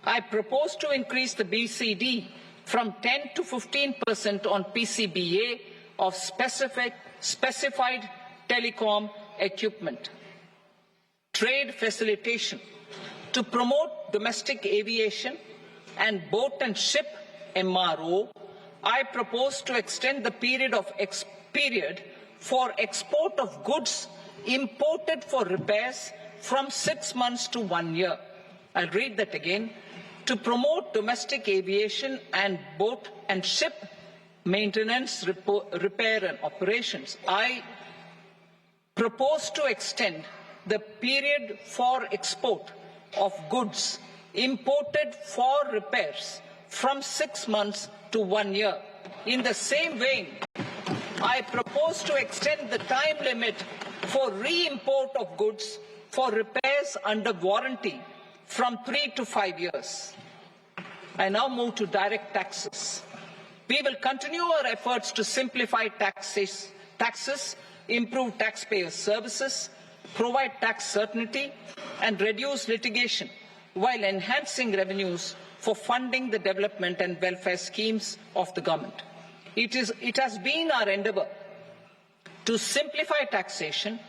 I propose to increase the BCD from 10 to 15% on PCBA of specified telecom equipment. Trade facilitation. To promote domestic aviation and boat and ship MRO, I propose to extend the period for export of goods imported for repairs from 6 months to 1 year. I'll read that again. To promote domestic aviation and boat and ship maintenance, repair and operations, I propose to extend the period for export of goods imported for repairs from 6 months to 1 year. In the same vein, I propose to extend the time limit for re-import of goods for repairs under warranty from 3 to 5 years. I now move to direct taxes. We will continue our efforts to simplify taxes, improve taxpayer services, provide tax certainty, and reduce litigation while enhancing revenues for funding the development and welfare schemes of the government. It has been our endeavour to simplify taxation.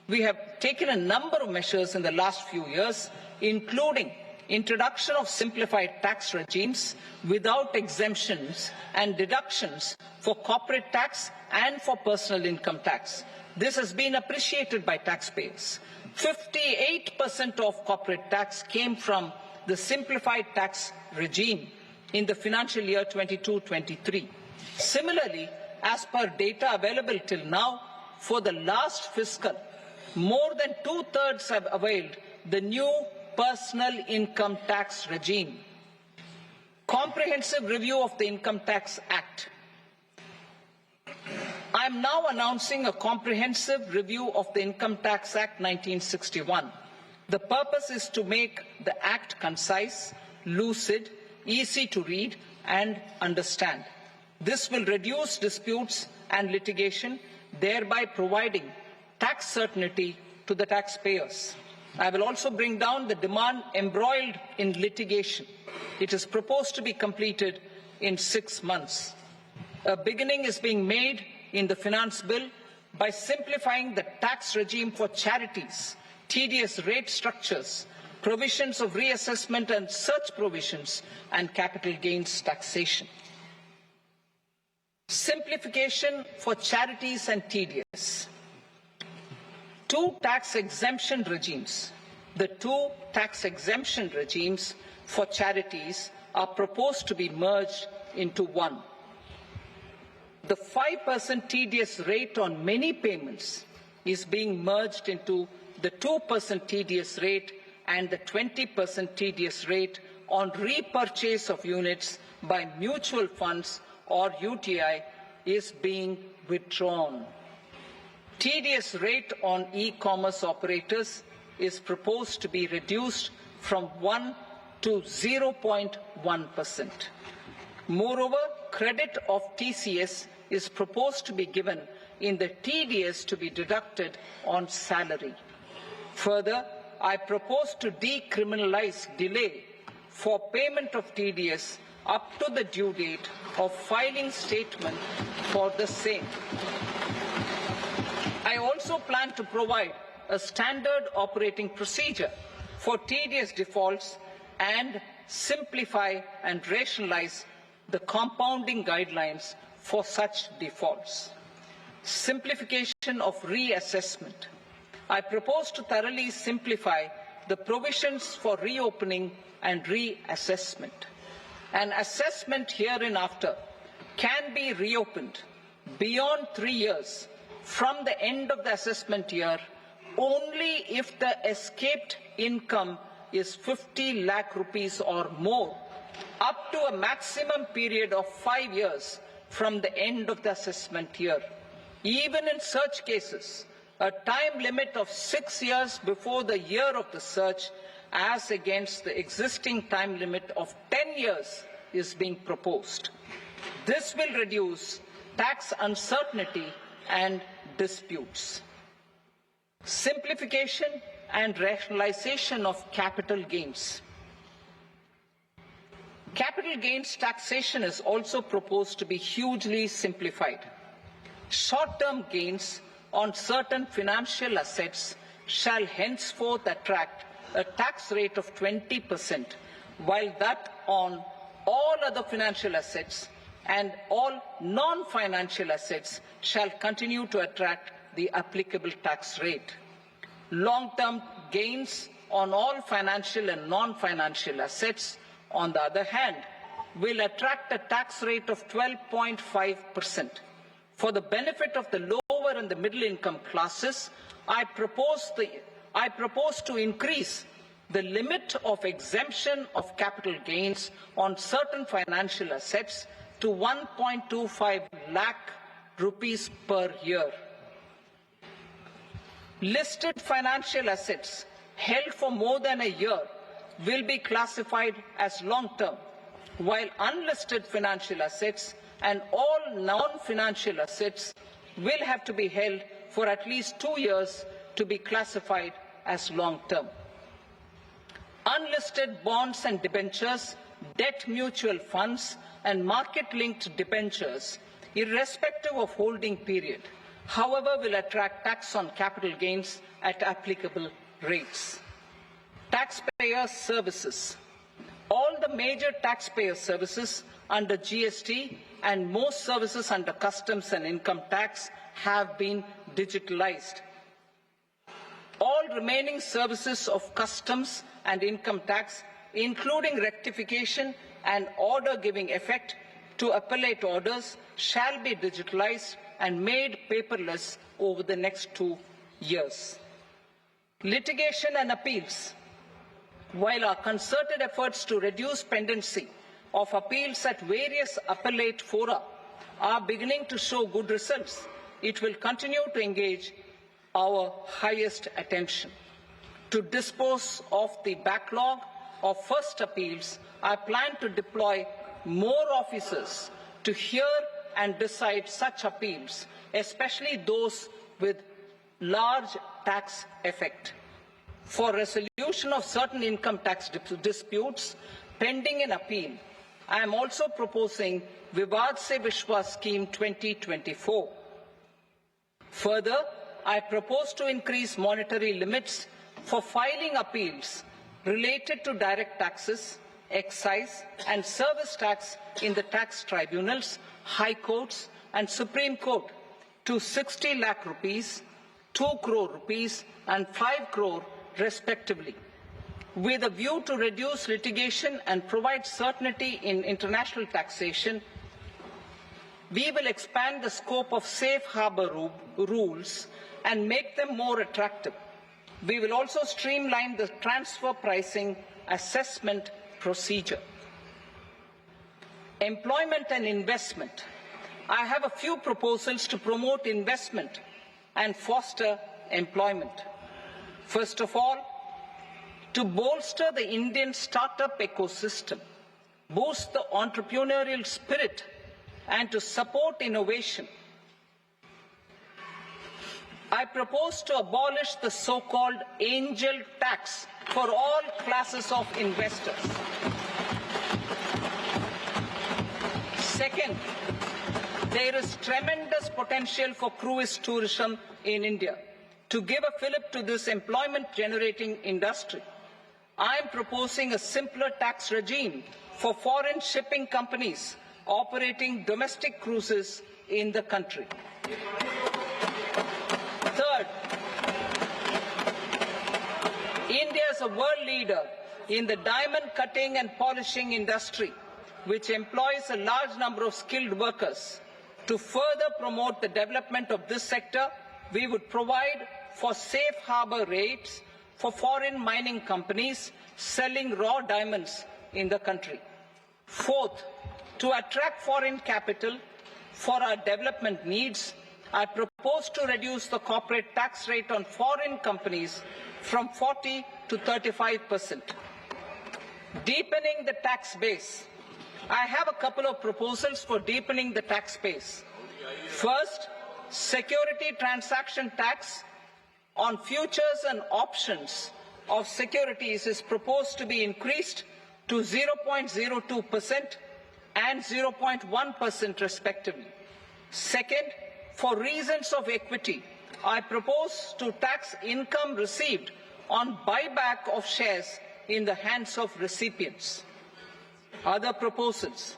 We have taken a number of measures in the last few years, including introduction of simplified tax regimes without exemptions and deductions for corporate tax and for personal income tax. This has been appreciated by taxpayers. 58% of corporate tax came from the simplified tax regime in the financial year 22-23. Similarly, as per data available till now, for the last fiscal, more than 2/3 have availed the new personal income tax regime. Comprehensive review of the Income Tax Act. I am now announcing a comprehensive review of the Income Tax Act 1961. The purpose is to make the Act concise, lucid, easy to read and understand. This will reduce disputes and litigation, thereby providing tax certainty to the taxpayers. I will also bring down the demand embroiled in litigation. It is proposed to be completed in 6 months. A beginning is being made in the finance bill by simplifying the tax regime for charities, tedious rate structures, provisions of reassessment and search provisions, and capital gains taxation. Simplification for charities and tedious. The two tax exemption regimes for charities are proposed to be merged into one. The 5% tedious rate on many payments is being merged into the 2% tedious rate, and the 20% tedious rate on repurchase of units by mutual funds or UTI is being withdrawn. Tedious rate on e-commerce operators is proposed to be reduced from 1 to 0.1%. Moreover, credit of TCS is proposed to be given in the TDS to be deducted on salary. Further, I propose to decriminalize delay for payment of TDS up to the due date of filing statement for the same. I also plan to provide a standard operating procedure for TDS defaults and simplify and rationalize the compounding guidelines for such defaults. Simplification of reassessment. I propose to thoroughly simplify the provisions for reopening and reassessment. An assessment hereinafter can be reopened beyond 3 years from the end of the assessment year only if the escaped income is 50 lakh rupees or more, up to a maximum period of 5 years from the end of the assessment year. Even in such cases, a time limit of 6 years before the year of the search, as against the existing time limit of 10 years, is being proposed. This will reduce tax uncertainty and disputes. Simplification and rationalization of capital gains. Capital gains taxation is also proposed to be hugely simplified. Short-term gains on certain financial assets shall henceforth attract a tax rate of 20%, while that on all other financial assets and all non-financial assets shall continue to attract the applicable tax rate. Long-term gains on all financial and non-financial assets, on the other hand, will attract a tax rate of 12.5%. For the benefit of the lower and the middle income classes, I propose to increase the limit of exemption of capital gains on certain financial assets to 1.25 lakh rupees per year. Listed financial assets held for more than a year will be classified as long-term, while unlisted financial assets and all non-financial assets will have to be held for at least 2 years to be classified as long-term. Unlisted bonds and debentures, debt mutual funds and market-linked debentures, irrespective of holding period, however, will attract tax on capital gains at applicable rates. Taxpayer services. All the major taxpayer services under GST and most services under customs and income tax have been digitalized. All remaining services of customs and income tax, including rectification and order giving effect to appellate orders, shall be digitalized and made paperless over the next 2 years. Litigation and appeals. While our concerted efforts to reduce pendency of appeals at various appellate fora are beginning to show good results, it will continue to engage our highest attention. To dispose of the backlog of first appeals, I plan to deploy more officers to hear and decide such appeals, especially those with large tax effect. For resolution of certain income tax disputes pending an appeal, I am also proposing Vivad Se Vishwas Scheme 2024. Further, I propose to increase monetary limits for filing appeals related to direct taxes, excise and service tax in the tax tribunals, high courts and Supreme Court to 60 lakh rupees, 2 crore rupees and 5 crore respectively. With a view to reduce litigation and provide certainty in international taxation, we will expand the scope of safe harbor rules and make them more attractive. We will also streamline the transfer pricing assessment procedure. Employment and investment. I have a few proposals to promote investment and foster employment. First of all, to bolster the Indian startup ecosystem, boost the entrepreneurial spirit, and to support innovation, I propose to abolish the so-called angel tax for all classes of investors. Second, there is tremendous potential for cruise tourism in India. To give a fillip to this employment-generating industry, I am proposing a simpler tax regime for foreign shipping companies operating domestic cruises in the country. Third, India is a world leader in the diamond cutting and polishing industry, which employs a large number of skilled workers. To further promote the development of this sector, we would provide for safe harbor rates for foreign mining companies selling raw diamonds in the country. Fourth, to attract foreign capital for our development needs, I propose to reduce the corporate tax rate on foreign companies from 40 to 35%. Deepening the tax base. I have a couple of proposals for deepening the tax base. First, security transaction tax on futures and options of securities is proposed to be increased to 0.02% and 0.1% respectively. Second, for reasons of equity, I propose to tax income received on buyback of shares in the hands of recipients. Other proposals.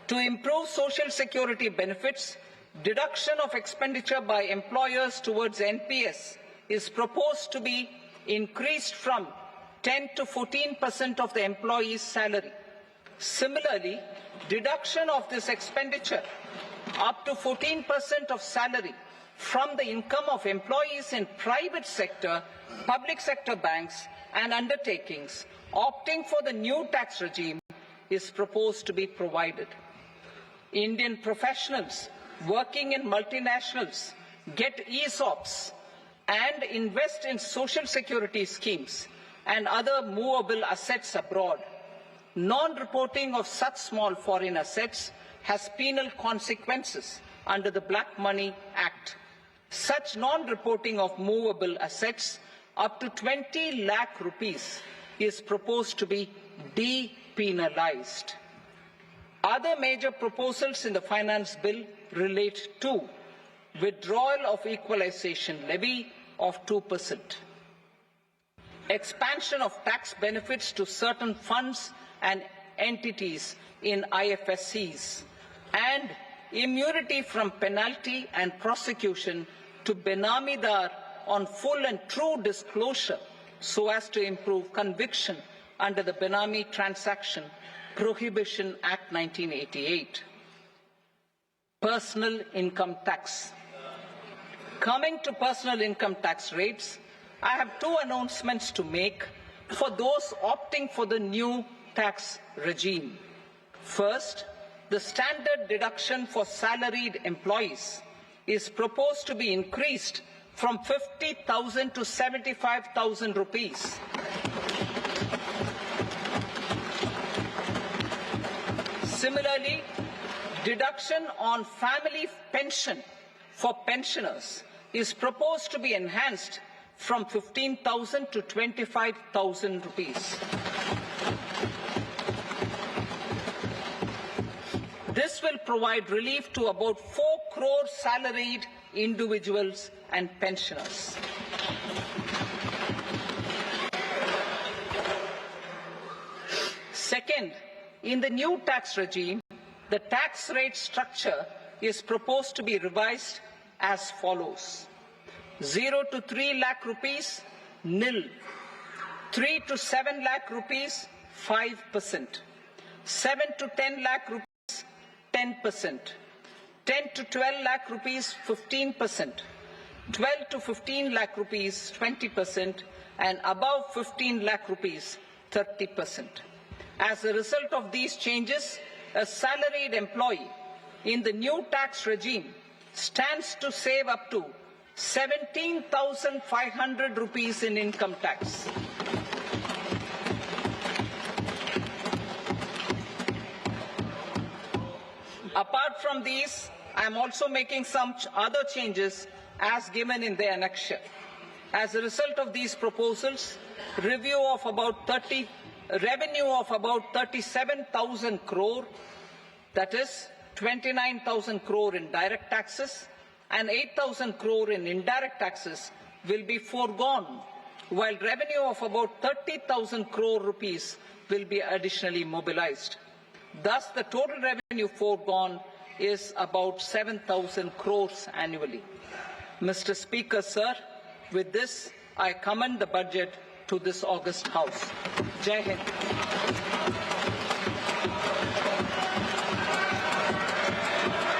To improve social security benefits, deduction of expenditure by employers towards NPS is proposed to be increased from 10 to 14% of the employee's salary. Similarly, deduction of this expenditure up to 14% of salary from the income of employees in private sector, public sector banks and undertakings opting for the new tax regime is proposed to be provided. Indian professionals working in multinationals get ESOPs and invest in social security schemes and other movable assets abroad. Non-reporting of such small foreign assets has penal consequences under the Black Money Act. Such non-reporting of movable assets up to 20 lakh rupees is proposed to be depenalized. Other major proposals in the finance bill relate to withdrawal of equalization levy of 2%, expansion of tax benefits to certain funds and entities in IFSCs, and immunity from penalty and prosecution to Benamidar on full and true disclosure so as to improve conviction under the Benami Transaction Prohibition Act 1988. Personal income tax. Coming to personal income tax rates, I have two announcements to make for those opting for the new tax regime. First, the standard deduction for salaried employees is proposed to be increased from 50,000 to 75,000 rupees. Similarly, deduction on family pension for pensioners is proposed to be enhanced from 15,000 to 25,000 rupees. This will provide relief to about 4 crore salaried individuals and pensioners. Second, in the new tax regime, the tax rate structure is proposed to be revised as follows. 0 to 3 lakh rupees, nil. 3 to 7 lakh rupees, 5%. 7 to 10 lakh rupees, 10%. 10 to 12 lakh rupees, 15%. 12 to 15 lakh rupees, 20%. And above 15 lakh rupees, 30%. As a result of these changes, a salaried employee in the new tax regime stands to save up to 17,500 rupees in income tax. Apart from these, I am also making some other changes as given in the annexure. As a result of these proposals, revenue of about 37,000 crore, that is 29,000 crore in direct taxes and 8,000 crore in indirect taxes will be foregone, while revenue of about 30,000 crore rupees will be additionally mobilized. Thus, the total revenue foregone is about 7,000 crores annually. Mr. Speaker, sir, with this, I commend the budget to this august House. Jai Hind.